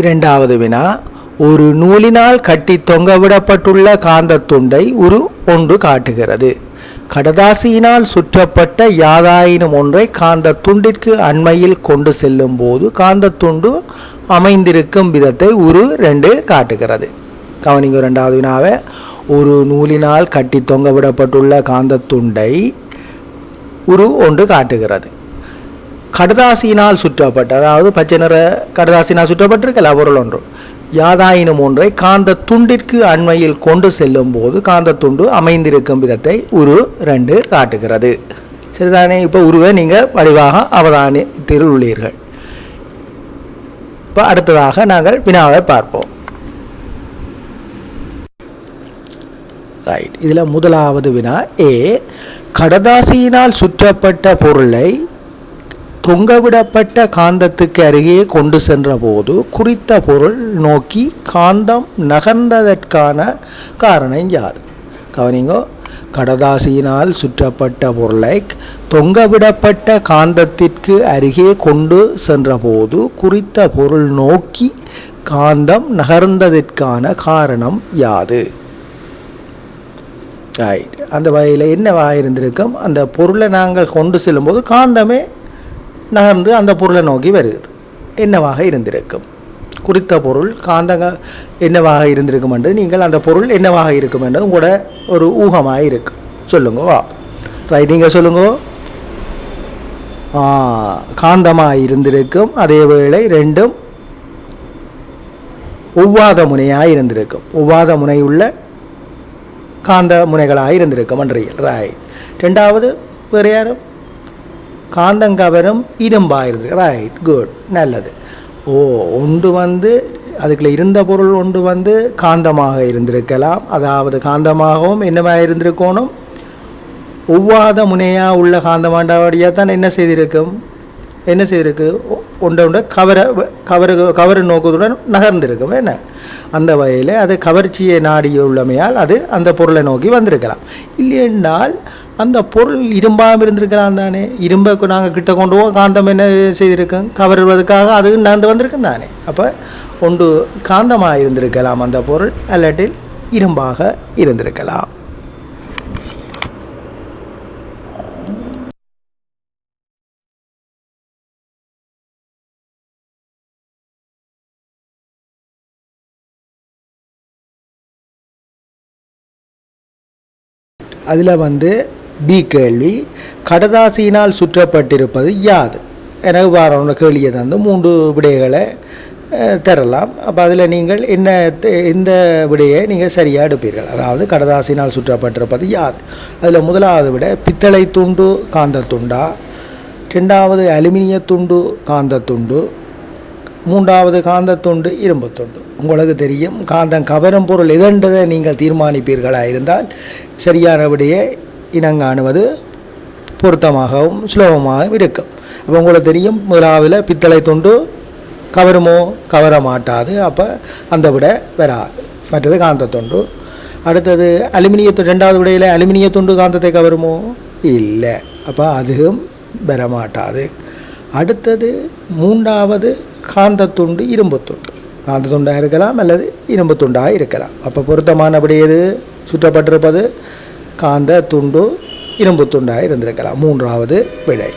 இரண்டாவது வினா, ஒரு நூலினால் கட்டி தொங்கவிடப்பட்டுள்ள காந்தத்துண்டை ஒன்று காட்டுகிறது. கடதாசியினால் சுற்றப்பட்ட யாதாயினும் ஒன்றை காந்த துண்டிற்கு அண்மையில் கொண்டு செல்லும் போது காந்தத்துண்டு அமைந்திருக்கும் விதத்தை 2 காட்டுகிறது. கவனிங்க, இரண்டாவது வினாவை. ஒரு நூலினால் கட்டி தொங்கவிடப்பட்டுள்ள காந்தத்துண்டை ஒன்று காட்டுகிறது. கடதாசியினால் சுற்றப்பட்ட, அதாவது பச்சை நிற கடதாசினால் சுற்றப்பட்டிருக்கல பொருள் ஒன்று, யாதாயினும் ஒன்றை காந்த துண்டிற்கு அண்மையில் கொண்டு செல்லும் போது காந்த துண்டு அமைந்திருக்கும் விதத்தை 2 காட்டுகிறது. சரிதானே? இப்போ உருவை நீங்கள் வடிவாக அவதானித்தில் உள்ளீர்கள். இப்போ அடுத்ததாக நாங்கள் வினாவை பார்ப்போம். ரைட், இதில் முதலாவது வினா ஏ, கடதாசியினால் சுற்றப்பட்ட பொருளை தொங்கவிடப்பட்ட காந்தத்துக்கு அருகே கொண்டு சென்ற போது குறித்த பொருள் நோக்கி காந்தம் நகர்ந்ததற்கான காரணம் யாது? கவனிங்கோ, கடதாசியினால் சுற்றப்பட்ட பொருளை தொங்கவிடப்பட்ட காந்தத்திற்கு அருகே கொண்டு சென்ற போது குறித்த பொருள் நோக்கி காந்தம் நகர்ந்ததற்கான காரணம் யாது? ரைட், அந்த வகையில் என்னவாக இருந்திருக்கும்? அந்த பொருளை நாங்கள் கொண்டு செல்லும்போது காந்தமே நகர்ந்து அந்த பொருளை நோக்கி வருகிறது. என்னவாக இருந்திருக்கும்? குறித்த பொருள் காந்தங்க என்னவாக இருந்திருக்கும் என்று நீங்கள் அந்த பொருள் என்னவாக இருக்கும் என்று உங்களோட ஒரு ஊகமாக இருக்கும். சொல்லுங்க. வா, ரைட், நீங்கள் சொல்லுங்க. காந்தமாக இருந்திருக்கும். அதே வேளை ரெண்டும் ஒவ்வாத முனையாக இருந்திருக்கும். ஒவ்வாத முனையுள்ள காந்த முனைகளாக இருந்திருக்கும் என்றியல். ரைட். ரெண்டாவது வேறு யாரும்? காந்தங்கவரும் இரும்பாக இருக்கு. ரைட், குட், நல்லது. ஒன்று அதுக்குள்ள இருந்த பொருள் ஒன்று காந்தமாக இருந்திருக்கலாம். அதாவது காந்தமாகவும் என்னவாக இருந்திருக்கணும்? ஒவ்வாத முனையாக உள்ள காந்தமாண்டபடியாக தான் என்ன செய்திருக்கு? ஒன்றை கவரு நோக்கத்துடன் நகர்ந்திருக்கும். என்ன அந்த வகையில் அது கவர்ச்சியை நாடிய உள்ளமையால் அது அந்த பொருளை நோக்கி வந்திருக்கலாம். இல்லையென்றால் அந்த பொருள் இரும்பாக இருந்திருக்கலாம் தானே. இரும்பை நாங்கள் கிட்ட கொண்டு போவோம், காந்தம் என்ன செய்திருக்கோம்? கவருவதற்காக அது நகர்ந்து வந்திருக்கும் தானே. அப்போ ஒன்று காந்தமாக இருந்திருக்கலாம் அந்த பொருள், அல்லாட்டில் இரும்பாக இருந்திருக்கலாம். அதில் பி கேள்வி, கடதாசியினால் சுற்றப்பட்டிருப்பது யாது? எனக்கு வாரம் கேள்வியை தந்து 3 விடைகளை தரலாம். அப்போ அதில் நீங்கள் இந்த விடையை நீங்கள் சரியாக எடுப்பீர்கள். அதாவது கடதாசியினால் சுற்றப்பட்டிருப்பது யாது? அதில் முதலாவது விட பித்தளை துண்டு காந்த துண்டா, ரெண்டாவது அலுமினிய துண்டு காந்தத்துண்டு, மூன்றாவது காந்தத்துண்டு இரும்பு துண்டு. உங்களுக்கு தெரியும், காந்தம் கவரும் பொருள் எதென்றதை நீங்கள் தீர்மானிப்பீர்களாக இருந்தால் சரியானபடியே இனங்காணுவது பொருத்தமாகவும் சுலபமாகவும் இருக்கும். அப்போ உங்களுக்கு தெரியும், முதலாவில் பித்தளை துண்டு கவருமோ, கவர மாட்டாது, அப்போ அந்த விட வராது. மற்றது காந்தத்துண்டு. அடுத்தது அலுமினியத்து, ரெண்டாவது விடையில் அலுமினிய துண்டு காந்தத்தை கவருமோ, இல்லை, அப்போ அதுவும் வரமாட்டாது. அடுத்தது மூன்றாவது காந்தத்துண்டு இரும்பு துண்டு. காந்த துண்டாக இருக்கலாம் அல்லது இரும்பு துண்டாக இருக்கலாம். அப்போ பொருத்தமானபடி எது சுற்றப்பட்டிருப்பது? காந்த துண்டு இரும்பு துண்டாக இருந்திருக்கலாம். மூன்றாவது விடை.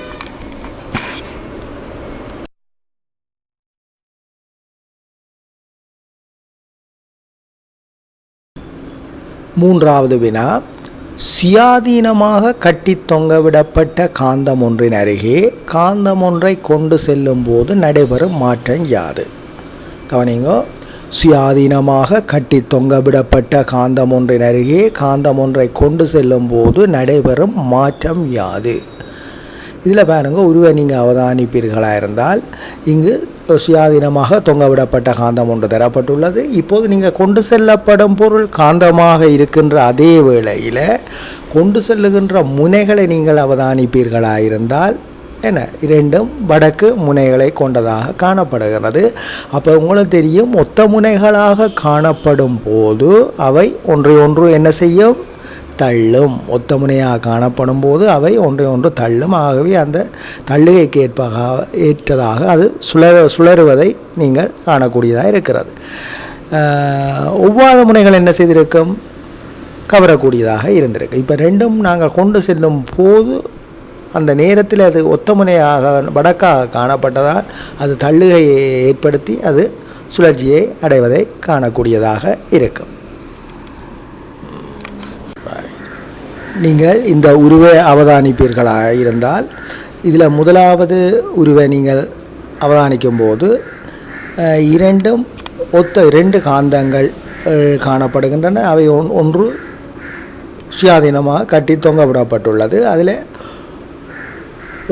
மூன்றாவது வினா, சுயாதீனமாக கட்டி தொங்கவிடப்பட்ட காந்தம் ஒன்றின் அருகே காந்தம் ஒன்றை கொண்டு செல்லும் போது நடைபெறும் மாற்றம் யாது? கவனிங்கோ, சுயாதீனமாக கட்டி தொங்கவிடப்பட்ட காந்தம் ஒன்றின் அருகே காந்தம் ஒன்றை கொண்டு செல்லும் போது நடைபெறும் மாற்றம் யாது? இதில் பாருங்க, உருவை நீங்கள் அவதானிப்பீர்களாக இருந்தால் இங்கு சுயாதீனமாக தொங்கவிடப்பட்ட காந்தம் ஒன்று தரப்பட்டுள்ளது. இப்போது நீங்கள் கொண்டு செல்லப்படும் பொருள் காந்தமாக இருக்கின்ற அதே வேளையில் கொண்டு செல்லுகின்ற முனைகளை நீங்கள் அவதானிப்பீர்களாக இருந்தால் என்ன, இரண்டும் வடக்கு முனைகளை கொண்டதாக காணப்படுகிறது. அப்போ உங்களுக்கு தெரியும், ஒத்த முனைகளாக காணப்படும் போது அவை ஒன்றை ஒன்று என்ன செய்யும்? தள்ளும். ஒத்த முனையாக காணப்படும் போது அவை ஒன்றை ஒன்று தள்ளும். ஆகவே அந்த தள்ளுகைக்கு ஏற்றதாக அது சுழறுவதை நீங்கள் காணக்கூடியதாக இருக்கிறது. ஒவ்வாத முனைகள் என்ன செய்திருக்கும்? கவரக்கூடியதாக இருந்திருக்கு. இப்போ ரெண்டும் நாங்கள் கொண்டு செல்லும் போது அந்த நேரத்தில் அது ஒத்த முனையாக வடக்காக காணப்பட்டதால் அது தள்ளுகையை ஏற்படுத்தி அது சுழற்சியை அடைவதை காணக்கூடியதாக இருக்கும். நீங்கள் இந்த உருவை அவதானிப்பீர்களாக இருந்தால் இதில் முதலாவது உருவை நீங்கள் அவதானிக்கும் போது இரண்டும் ஒத்த இரண்டு காந்தங்கள் காணப்படுகின்றன. அவை ஒன்று சுயாதீனமாக கட்டி தொங்கவிடப்பட்டுள்ளது. அதில்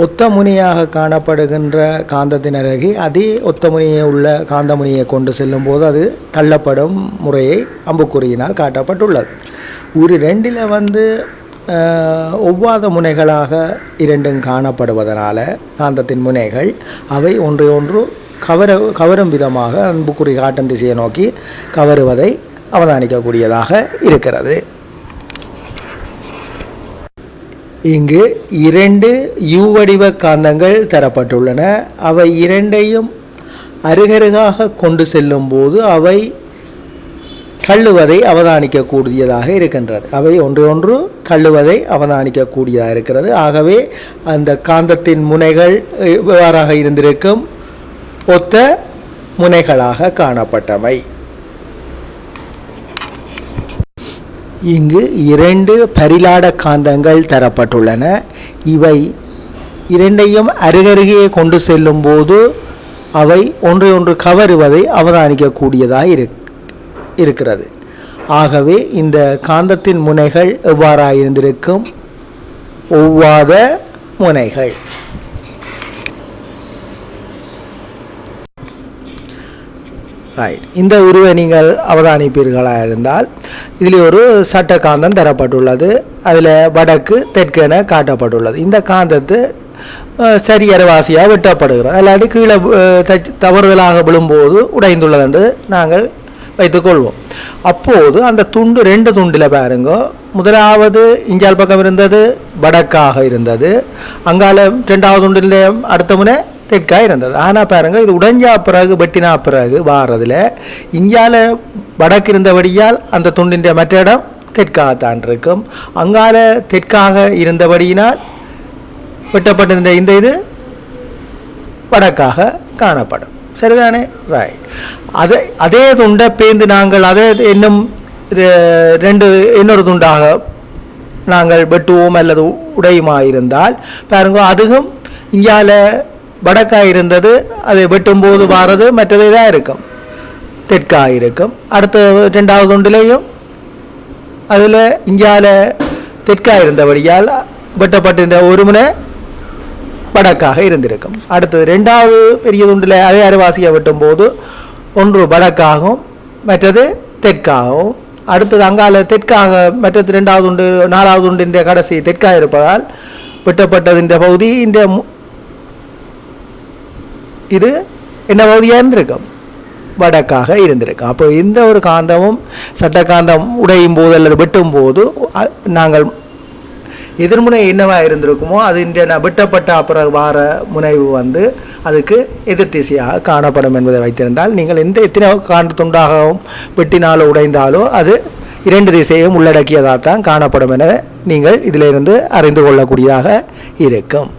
ஒத்த முனையாக காணப்படுகின்ற காந்தத்தின் அருகே அதே ஒத்த முனையை உள்ள காந்த முனையை கொண்டு செல்லும் போது அது தள்ளப்படும் முறையை அம்புக்குறியினால் காட்டப்பட்டுள்ளது. ஒரு ரெண்டில் ஒவ்வாத முனைகளாக இரண்டும் காணப்படுவதனால காந்தத்தின் முனைகள் அவை ஒன்றை ஒன்று கவரும் விதமாக அம்புக்குறி காட்டும் திசையை நோக்கி கவருவதை அவதானிக்கக்கூடியதாக இருக்கிறது. இங்கு இரண்டு யூ வடிவ காந்தங்கள் தரப்பட்டுள்ளன. அவை இரண்டையும் அருகருகாக கொண்டு செல்லும் போது அவை தள்ளுவதை அவதானிக்கக்கூடியதாக இருக்கின்றது. அவை ஒன்று ஒன்று தள்ளுவதை அவதானிக்கக்கூடியதாக இருக்கிறது. ஆகவே அந்த காந்தத்தின் முனைகள் எவ்வாறாக இருந்திருக்கும்? ஒத்த முனைகளாக காணப்பட்டமை. இங்கு இரண்டு பரிலாட காந்தங்கள் தரப்பட்டுள்ளன. இவை இரண்டையும் அருகருகே கொண்டு செல்லும் போது அவை ஒன்றை ஒன்று கவருவதை அவதானிக்கக்கூடியதாக இருக்கிறது. ஆகவே இந்த காந்தத்தின் முனைகள் எவ்வாறாக இருந்திருக்கும்? ஒவ்வாத முனைகள். இந்த உருவை நீங்கள் அவதானிப்பீர்களாக இருந்தால் இதில் ஒரு சட்ட காந்தம் தரப்பட்டுள்ளது. அதில் வடக்கு தெற்கென காட்டப்பட்டுள்ளது. இந்த காந்தத்து சரி அரைவாசியாக வெட்டப்படுகிறது. அல்லாட்டி கீழே தவறுதலாக விழும்போது உடைந்துள்ளது என்று நாங்கள் வைத்துக்கொள்வோம். அப்போது அந்த துண்டு ரெண்டு துண்டில் பாருங்க, முதலாவது இஞ்சால் பக்கம் இருந்தது வடக்காக இருந்தது, அங்கால ரெண்டாவது துண்டில் அடுத்த முனை தெற்காக இருந்தது. ஆனால் பாருங்கள், இது உடைஞ்சா பிறகு வெட்டினா பிறகு வாரதில் இங்கால வடக்கு இருந்தபடியால் அந்த துண்டின் மற்ற இடம் தெற்காகத்தான் இருக்கும். அங்கால தெற்காக இருந்தபடியினால் வெட்டப்பட்டிருந்த இந்த இது வடக்காக காணப்படும். சரிதானே? ரைட். அதே துண்டை பேர்ந்து நாங்கள் அதை இன்னும் இன்னொரு துண்டாக நாங்கள் வெட்டுவோம் அல்லது உடையுமாக இருந்தால் பாருங்க, அதுவும் இங்கால வடக்காக இருந்தது, அதை வெட்டும்போது வாரது மற்றதே தான் இருக்கும், தெற்காக இருக்கும். அடுத்த ரெண்டாவது துண்டிலையும் அதில் இங்கால தெற்காக இருந்தபடியால் வெட்டப்பட்டிருந்த ஒரு முனை வடக்காக இருந்திருக்கும். அடுத்தது ரெண்டாவது பெரிய துண்டில் அதே அரைவாசியை வெட்டும் போது ஒன்று வடக்காகவும் மற்றது தெற்காகவும், அடுத்தது அங்கால தெற்காக மற்றது ரெண்டாவது உண்டு நாலாவது உண்டின் கடைசி தெற்காக இருப்பதால் வெட்டப்பட்டதின் பகுதி இந்த இது என்ன பகுதியாக இருந்திருக்கும், வடக்காக இருந்திருக்கும். அப்போ இந்த ஒரு காந்தமும் சட்டக்காந்தம் உடையும் போது அல்லது வெட்டும் போது நாங்கள் எதிர்முனை என்னவாக இருந்திருக்குமோ அது இந்த வெட்டப்பட்ட அப்புறம் வார முனைவு அதுக்கு எதிர் திசையாக காணப்படும் என்பதை வைத்திருந்தால் நீங்கள் எத்தனை காந்த துண்டாகவும் வெட்டினாலோ உடைந்தாலோ அது இரண்டு திசையும் உள்ளடக்கியதாக தான் காணப்படும் என நீங்கள் இதிலிருந்து அறிந்து கொள்ளக்கூடியதாக இருக்கும்.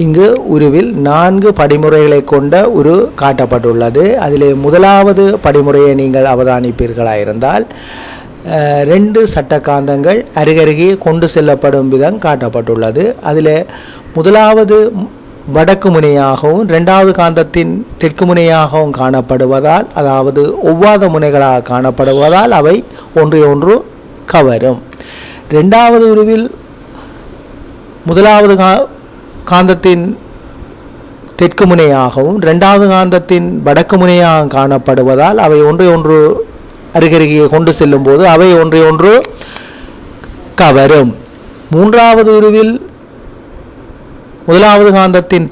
இங்கு உருவில் 4 படிமுறைகளை கொண்ட உரு காட்டப்பட்டுள்ளது. அதிலே முதலாவது படிமுறையை நீங்கள் அவதானிப்பீர்களாக இருந்தால் 2 சட்டகாந்தங்கள் அருகருகே கொண்டு செல்லப்படும் விதம் காட்டப்பட்டுள்ளது. அதில் முதலாவது வடக்கு முனையாகவும் இரண்டாவது காந்தத்தின் தெற்கு முனையாகவும் காணப்படுவதால், அதாவது ஒவ்வாத முனைகளாக காணப்படுவதால் அவை ஒன்றை ஒன்று கவரும். இரண்டாவது உருவில் முதலாவது காந்தத்தின் தெற்கு முனையாகவும் இரண்டாவது காந்தத்தின் வடக்கு முனையாக காணப்படுவதால் அவை ஒன்றை ஒன்று அருகருகே கொண்டு செல்லும் போது அவை ஒன்றை ஒன்று கவரும். மூன்றாவது உருவில் முதலாவது காந்தத்தின்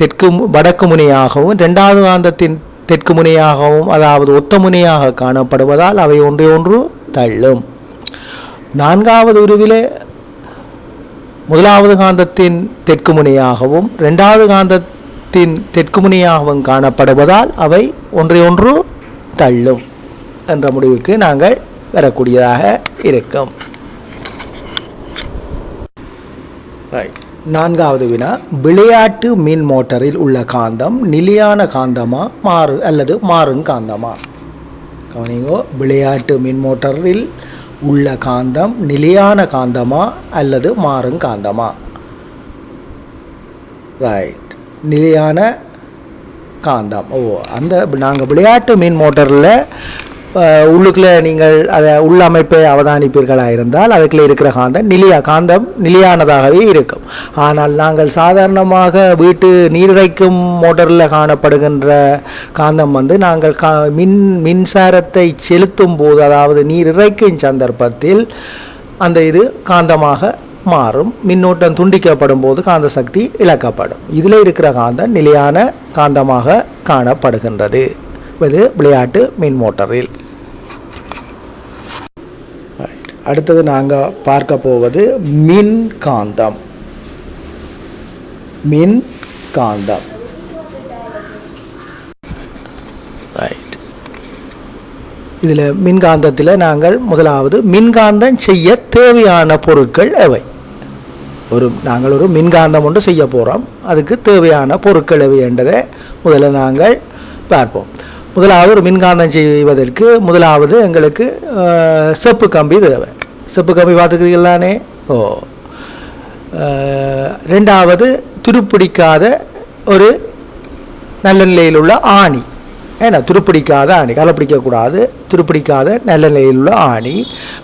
வடக்கு முனையாகவும் இரண்டாவது காந்தத்தின் தெற்கு முனையாகவும், அதாவது ஒத்த முனையாக காணப்படுவதால் அவை ஒன்றை ஒன்று தள்ளும். நான்காவது உருவிலே முதலாவது காந்தத்தின் தெற்கு முனையாகவும் இரண்டாவது காந்தத்தின் தெற்கு முனையாகவும் காணப்படுவதால் அவை ஒன்றை ஒன்று தள்ளும் என்ற முடிவுக்கு நாங்கள் வரக்கூடியதாக இருக்கும். நான்காவது வினா, விளையாட்டு மின் மோட்டரில் உள்ள காந்தம் நிலையான காந்தமா அல்லது மாறும் காந்தமா? கவனிங்கோ, விளையாட்டு மின் மோட்டரில் உள்ள காந்தம் நிலையான காந்தமா அல்லது மாறும் காந்தமா? ரைட், நிலையான காந்தம். அந்த நாங்கள் விளையாட்டு மின் மோட்டரில் உள்ளுக்குள்ளே நீங்கள் அதை உள்ளமைப்பை அவதானிப்பீர்களாக இருந்தால் அதுக்குள்ளே இருக்கிற காந்தம் நிலையானதாகவே இருக்கும். ஆனால் நாங்கள் சாதாரணமாக வீட்டு நீரிறைக்கும் மோட்டரில் காணப்படுகின்ற காந்தம் நாங்கள் மின்சாரத்தை செலுத்தும் போது, அதாவது நீர் இறைக்கும் சந்தர்ப்பத்தில் அந்த இது காந்தமாக மாறும். மின்னோட்டம் துண்டிக்கப்படும் போது காந்த சக்தி இழக்கப்படும். இதில் இருக்கிற காந்தம் நிலையான காந்தமாக காணப்படுகின்றது. இது விளையாட்டு மின் மோட்டரில். அடுத்தது நாங்கள் பார்க்க போவது மின் காந்தம். மின் காந்தம். ரைட், இதில் மின்காந்தத்தில் நாங்கள் முதலாவது மின்காந்தம் செய்ய தேவையான பொருட்கள் எவை? நாங்கள் ஒரு மின்காந்தம் ஒன்று செய்ய போகிறோம், அதுக்கு தேவையான பொருட்கள் எவை என்றதை முதல்ல நாங்கள் பார்ப்போம். முதலாவது ஒரு மின்காந்தம் செய்வதற்கு முதலாவது எங்களுக்கு செப்பு கம்பி தேவை. செப்பு கம்பி பார்த்துக்கிறீங்களானே? ரெண்டாவது துருப்பிடிக்காத ஒரு நல்ல நிலையில் உள்ள ஆணி. ஏன்னா துருப்பிடிக்காத ஆணி, களை பிடிக்கக்கூடாது, துருப்பிடிக்காத நல்ல நிலையில் உள்ள ஆணி.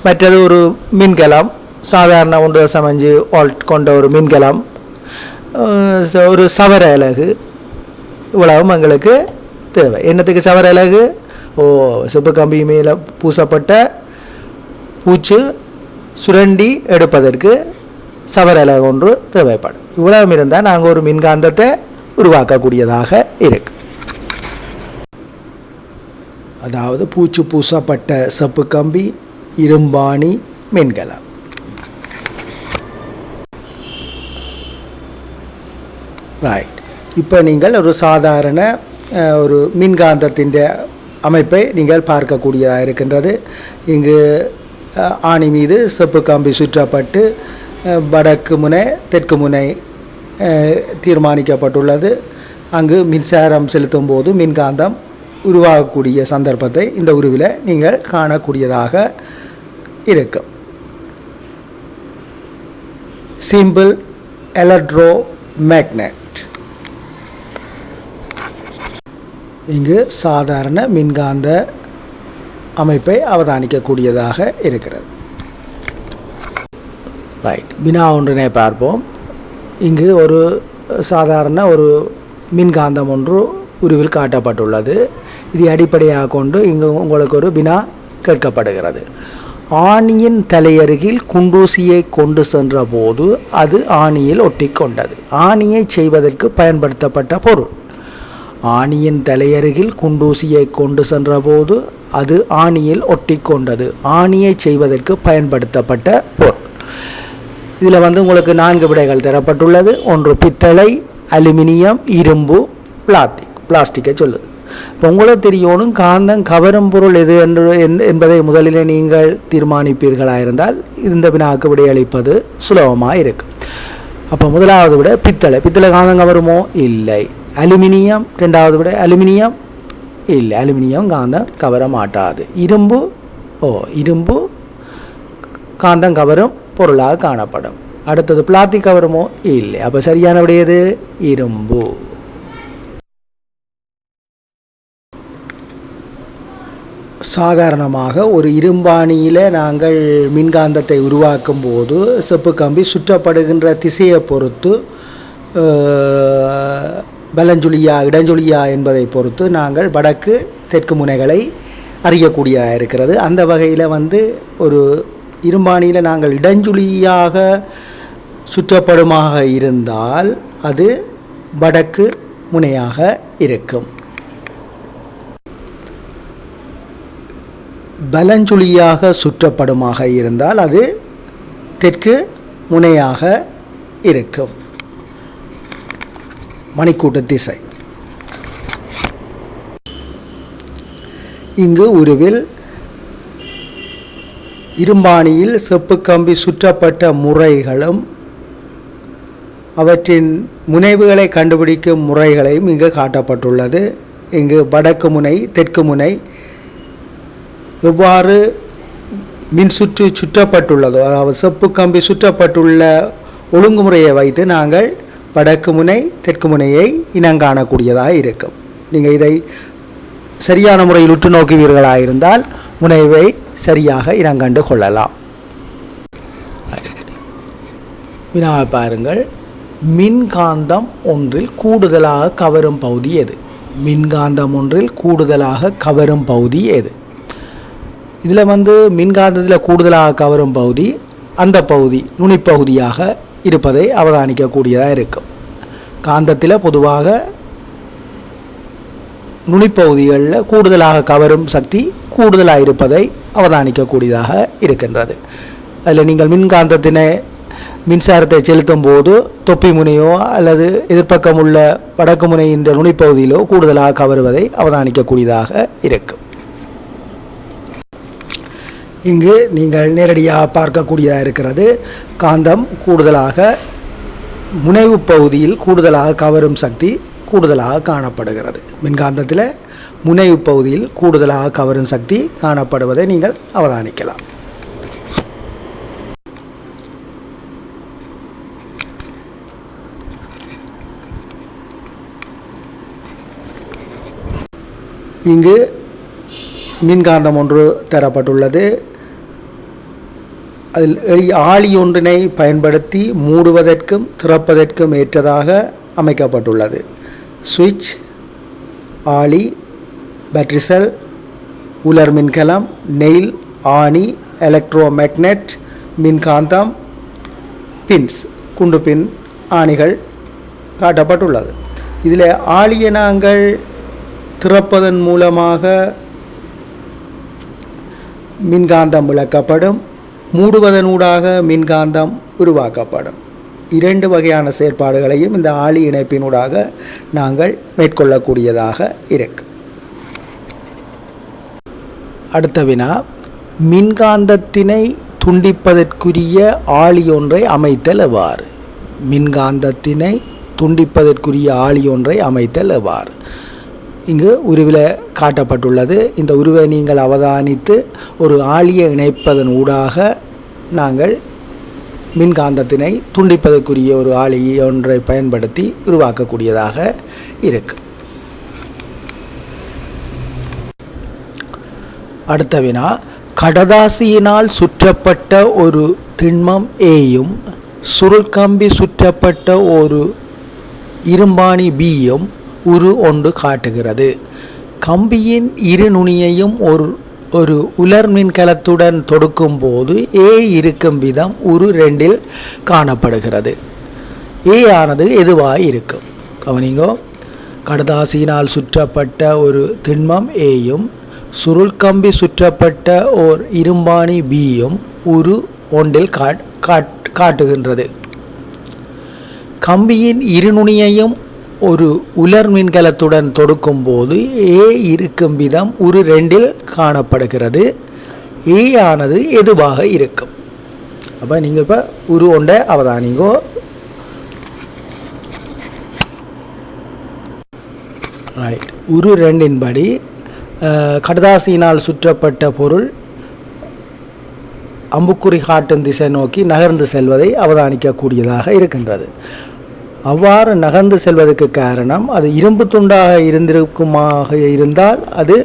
மற்றது ஒரு மின்கலம், சாதாரண 1.5 வோல்ட் கொண்ட ஒரு மின்கலம், ஒரு சவர அலகு, இவ்வளவும் எங்களுக்கு தேவை. என்னத்துக்கு சவர அலகு? செப்பு கம்பி மேலே பூசப்பட்ட பூச்சு சுரண்டி எடுப்பதற்கு சவர அலகு ஒன்று தேவைப்படும். இவ்வளவு இருந்தால் நாங்கள் ஒரு மின்காந்தத்தை உருவாக்கக்கூடியதாக இருக்கு. அதாவது பூச்சு பூசப்பட்ட செப்பு கம்பி, இரும்பாணி, மின்கலம். ரைட், இப்போ நீங்கள் ஒரு சாதாரண ஒரு மின்காந்தத்தின் அமைப்பை நீங்கள் பார்க்கக்கூடியதாக இருக்கின்றது. இங்கு ஆணி மீது செப்பு கம்பி சுற்றப்பட்டு வடக்கு முனை தெற்கு முனை தீர்மானிக்கப்பட்டுள்ளது. அங்கு மின்சாரம் செலுத்தும் போது மின்காந்தம் உருவாகக்கூடிய சந்தர்ப்பத்தை இந்த உருவில் நீங்கள் காணக்கூடியதாக இருக்கும். Simple electro magnet. இங்கு சாதாரண மின்காந்த அமைப்பை அவதானிக்கக்கூடியதாக இருக்கிறது. ரைட், வினா ஒன்றினை பார்ப்போம். இங்கு ஒரு சாதாரண ஒரு மின்காந்தம் ஒன்று உருவில் காட்டப்பட்டுள்ளது. இதை அடிப்படையாக கொண்டு இங்கு உங்களுக்கு ஒரு வினா கேட்கப்படுகிறது. ஆணியின் தலையருகில் குண்டூசியை கொண்டு சென்ற போது அது ஆணியில் ஒட்டி கொண்டது. ஆணியை செய்வதற்கு பயன்படுத்தப்பட்ட பொருள். ஆணியின் தலையருகில் குண்டூசியை கொண்டு சென்ற போது அது ஆணியில் ஒட்டி கொண்டது. ஆணியை செய்வதற்கு பயன்படுத்தப்பட்ட பொருள். இதில் உங்களுக்கு 4 விடைகள் தரப்பட்டுள்ளது. ஒன்று பித்தளை, அலுமினியம், இரும்பு, பிளாஸ்டிக்கை சொல்லுது. இப்போ உங்களுக்கு தெரியணும் காந்தம் கவரும் பொருள் எது என்பதை முதலில் நீங்கள் தீர்மானிப்பீர்களாக இருந்தால் இந்த வினாக்கு விடையளிப்பது சுலபமாக இருக்கும். அப்போ முதலாவது விட பித்தளை காந்தம் கவருமோ? இல்லை. அலுமினியம், ரெண்டாவது விட அலுமினியம் இல்லை, அலுமினியம் காந்தம் கவர மாட்டாது. இரும்பு காந்தம் கவரும் பொருளாக காணப்படும். அடுத்தது பிளாஸ்டிக் கவருமோ? இல்லை. அப்போ சரியான விடை எது? இரும்பு. சாதாரணமாக ஒரு இரும்பாணியில் நாங்கள் மின்காந்தத்தை உருவாக்கும் போது செப்பு கம்பி சுற்றப்படுகின்ற திசையை பொறுத்து வலஞ்சுழியா இடஞ்சுழியா என்பதை பொறுத்து நாங்கள் வடக்கு தெற்கு முனைகளை அறியக்கூடியதாக இருக்கிறது. அந்த வகையில் ஒரு இரும்பாணியில் நாங்கள் இடஞ்சுழியாக சுற்றப்படுமாக இருந்தால் அது வடக்கு முனையாக இருக்கும். வலஞ்சுழியாக சுற்றப்படுமாக இருந்தால் அது தெற்கு முனையாக இருக்கும். மணிக்கூட்டு திசை. இங்கு உருவில் இரும்பாணியில் செப்பு கம்பி சுற்றப்பட்ட முறைகளும் அவற்றின் முனைவுகளை கண்டுபிடிக்கும் முறைகளையும் இங்கு காட்டப்பட்டுள்ளது. இங்கு வடக்கு முனை, தெற்கு முனை எவ்வாறு மின்சுற்று சுற்றப்பட்டுள்ளதோ, அதாவது செப்பு கம்பி சுற்றப்பட்டுள்ள ஒழுங்குமுறையை வைத்து நாங்கள் வடக்கு முனை தெற்கு முனையை இனங்காணக்கூடியதாக இருக்கும். நீங்கள் இதை சரியான முறையில் உற்று நோக்குவீர்களாக இருந்தால் முனைவை சரியாக இனங்கண்டு கொள்ளலாம். வினாவை பாருங்கள். மின்காந்தம் ஒன்றில் கூடுதலாக கவரும் பகுதி எது? மின்காந்தம் ஒன்றில் கூடுதலாக கவரும் பகுதி எது? இதில் மின்காந்தத்தில் கூடுதலாக கவரும் பகுதி அந்த பகுதி நுனிப்பகுதியாக இருப்பதை அவதானிக்கக்கூடியதாக இருக்கும். காந்தத்தில் பொதுவாக நுனிப்பகுதிகளில் கூடுதலாக கவரும் சக்தி கூடுதலாக இருப்பதை அவதானிக்கக்கூடியதாக இருக்கின்றது. அதில் நீங்கள் மின்காந்தத்தினை மின்சாரத்தை செலுத்தும் போது தொப்பி முனையோ அல்லது எதிர்ப்பக்கம் உள்ள வடக்கு முனையின் நுனிப்பகுதியிலோ கூடுதலாக கவருவதை அவதானிக்கக்கூடியதாக இருக்கும். இங்கு நீங்கள் நேரடியாக பார்க்கக்கூடியதாக இருக்கிறது. காந்தம் கூடுதலாக முனைவு பகுதியில் கூடுதலாக கவரும் சக்தி கூடுதலாக காணப்படுகிறது. மின்காந்தத்தில் முனைவு பகுதியில் கூடுதலாக கவரும் சக்தி காணப்படுவதை நீங்கள் அவதானிக்கலாம். இங்கு மின்காந்தம் ஒன்று தரப்பட்டுள்ளது. அதில் ஆளி ஒன்றினை பயன்படுத்தி மூடுவதற்கும் திறப்பதற்கும் ஏற்றதாக அமைக்கப்பட்டுள்ளது. சுவிட்ச், ஆளி, பேட்டரி செல், உலர் மின்கலம், நெயில், ஆணி, எலக்ட்ரோ மேக்னெட், மின்காந்தம், பின்ஸ், குண்டு பின் ஆணிகள் காட்டப்பட்டுள்ளது. இதில் ஆளியை நாங்கள் திறப்பதன் மூலமாக மின்காந்தம் விளக்கப்படும், மூடுவதனூடாக மின்காந்தம் உருவாக்கப்படும். 2 வகையான செயற்பாடுகளையும் இந்த ஆளி இணைப்பினூடாக நாங்கள் மேற்கொள்ளக்கூடியதாக இருக்கு. அடுத்த வினா. மின்காந்தத்தினை துண்டிப்பதற்குரிய ஆளி ஒன்றை அமைத்தல் எவ்வாறு? மின்காந்தத்தினை துண்டிப்பதற்குரிய ஆளி ஒன்றை அமைத்தல் எவ்வாறு? இங்கு உருவில் காட்டப்பட்டுள்ளது. இந்த உருவை நீங்கள் அவதானித்து ஒரு ஆளியை இணைப்பதன் ஊடாக நாங்கள் மின்காந்தத்தினை துண்டிப்பதற்குரிய ஒரு ஆளி ஒன்றை பயன்படுத்தி உருவாக்கக்கூடியதாக இருக்கு. அடுத்த வினா. கடதாசியினால் சுற்றப்பட்ட ஒரு திண்மம் ஏயும் சுருள்கம்பி சுற்றப்பட்ட ஒரு இரும்பாணி பியும் உரு ஒன்று காட்டுகிறது. கம்பியின் இரு நுனியையும் ஒரு உலர் மின்கலத்துடன் தொடுக்கும் போது ஏ இருக்கும் விதம் உரு 2 காணப்படுகிறது. ஏ ஆனது எதுவாக இருக்கும்? கவனிங்கோ. கடதாசியினால் சுற்றப்பட்ட ஒரு திண்மம் ஏயும் சுருள்கம்பி சுற்றப்பட்ட ஓர் இரும்பாணி பியும் உரு 1 காட்டுகின்றது. கம்பியின் இரு நுனியையும் ஒரு உலர் மின்கலத்துடன் தொடுக்கும் போது ஏ இருக்கும் விதம் உரு 2 காணப்படுகிறது. ஏ ஆனது எதுவாக இருக்கும்? அப்போ நீங்கள் இப்போ உரு 1 அவதானிங்கோ. ரைட். உரு 2 படி கடதாசியினால் சுற்றப்பட்ட பொருள் அம்புக்குறி காட்டும் திசை நோக்கி நகர்ந்து செல்வதை அவதானிக்கக்கூடியதாக இருக்கின்றது. அவ்வாறு நகர்ந்து செல்வதற்கு காரணம் அது இரும்பு துண்டாக இருந்தால் அது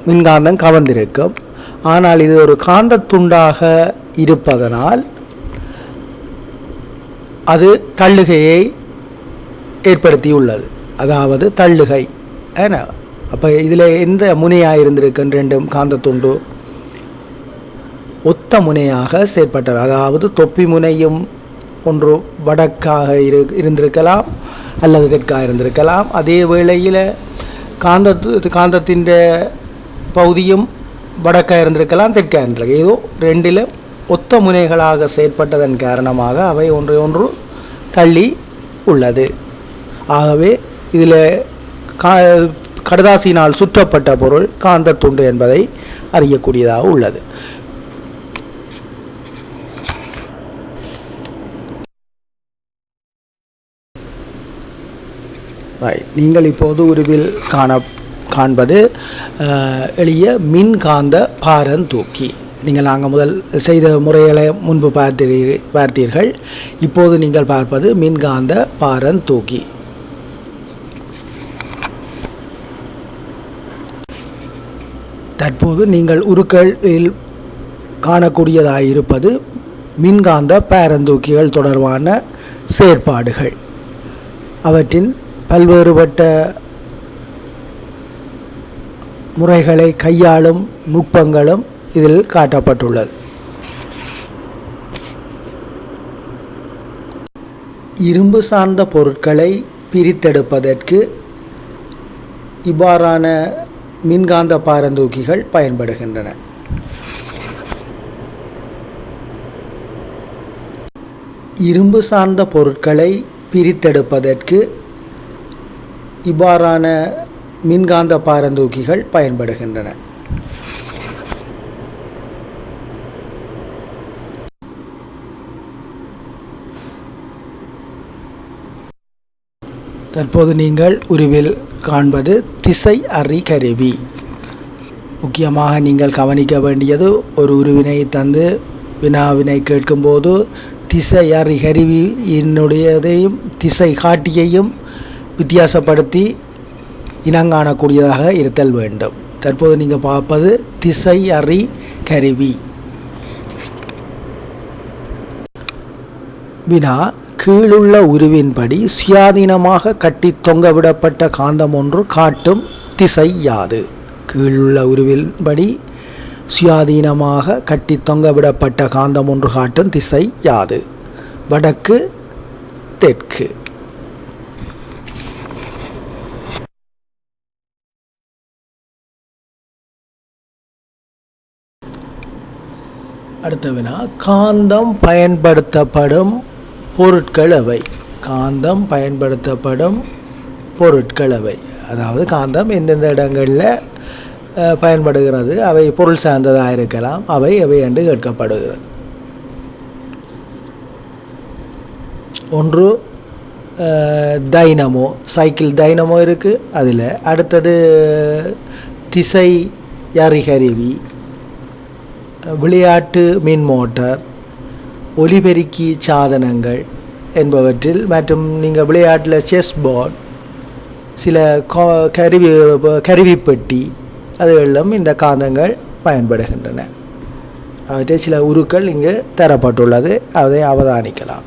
மின்காந்தம் கவர்ந்திருக்கும். ஆனால் இது ஒரு காந்த துண்டாக இருப்பதனால் அது தள்ளுகையை ஏற்படுத்தியுள்ளது. அதாவது தள்ளுகை. அப்போ இதில் எந்த முனையாக இருந்திருக்குன்னு 2 காந்த துண்டு ஒத்த முனையாக செயற்பட்டது. அதாவது தொப்பி முனையும் ஒன்று வடக்காக இருந்திருக்கலாம் அல்லது தெற்காக இருந்திருக்கலாம். அதே வேளையில் காந்தத்தின் பகுதியும் வடக்காக இருந்திருக்கலாம், தெற்காக இருந்திருக்கலாம். ஏதோ 2 ஒத்த முனைகளாக செயற்பட்டதன் காரணமாக அவை ஒன்று தள்ளி உள்ளது. ஆகவே இதில் கடதாசியினால் சுற்றப்பட்ட பொருள் காந்த துண்டு என்பதை அறியக்கூடியதாக உள்ளது. நீங்கள் இப்போது உருவில் காண்பது எளிய மின்காந்த பாரந்தூக்கி. நீங்கள் நாங்கள் முதல் செய்த முறைகளை முன்பு பார்த்தீர்கள். இப்போது நீங்கள் பார்ப்பது மின்காந்த பாரந்தூக்கி. தற்போது நீங்கள் உருக்களில் காணக்கூடியதாக இருப்பது மின்காந்த பாரந்தூக்கிகள் தொடர்பான செயற்பாடுகள். அவற்றின் பல்வேறுபட்ட முறைகளை கையாளும் நுட்பங்களும் இதில் காட்டப்பட்டுள்ளது. இரும்பு சார்ந்த பொருட்களை பிரித்தெடுப்பதற்கு இவ்வாறான மின்காந்த பாரந்தூக்கிகள் பயன்படுகின்றன. இரும்பு சார்ந்த பொருட்களை பிரித்தெடுப்பதற்கு இவ்வாறான மின்காந்த பாரந்தூக்கிகள் பயன்படுகின்றன. தற்போது நீங்கள் உருவில் காண்பது திசை அறி கருவி. முக்கியமாக நீங்கள் கவனிக்க வேண்டியது, ஒரு உருவினை தந்து வினாவினை கேட்கும்போது திசை அறி கருவியினுடையதையும் திசை காட்டியையும் வித்தியாசப்படுத்தி இனங்காணக்கூடியதாக இருத்தல் வேண்டும். தற்போது நீங்கள் பார்ப்பது திசை அறி கருவி. வினா: கீழுள்ள உருவின்படி சுயாதீனமாக கட்டி தொங்கவிடப்பட்ட காந்தம் ஒன்று காட்டும் திசை யாது? கீழுள்ள உருவின்படி சுயாதீனமாக கட்டி தொங்கவிடப்பட்ட காந்தம் ஒன்று காட்டும் திசை யாது? வடக்கு, தெற்கு. அடுத்த வினா: காந்தம் பயன்படுத்தப்படும் பொருட்கள் எவை? காந்தம் பயன்படுத்தப்படும் பொருட்கள் எவை? அதாவது காந்தம் எந்தெந்த இடங்களில் பயன்படுகிறது, அவை பொருள் சார்ந்ததாக இருக்கலாம், அவை எவை என்று கேட்கப்படுகிறது. ஒன்று டைனமோ, சைக்கிள் டைனமோ இருக்குது அதில். அடுத்தது திசை அறிகருவி, விளையாட்டு மின் மோட்டார், ஒலிபெருக்கி சாதனங்கள் என்பவற்றில், மற்றும் நீங்கள் விளையாட்டில் செஸ் போர்ட், சில கருவிப்பெட்டி, அதுகளிலும் இந்த காந்தங்கள் பயன்படுகின்றன. அவற்றை சில உருக்கள் இங்கு தரப்பட்டுள்ளது, அதை அவதானிக்கலாம்.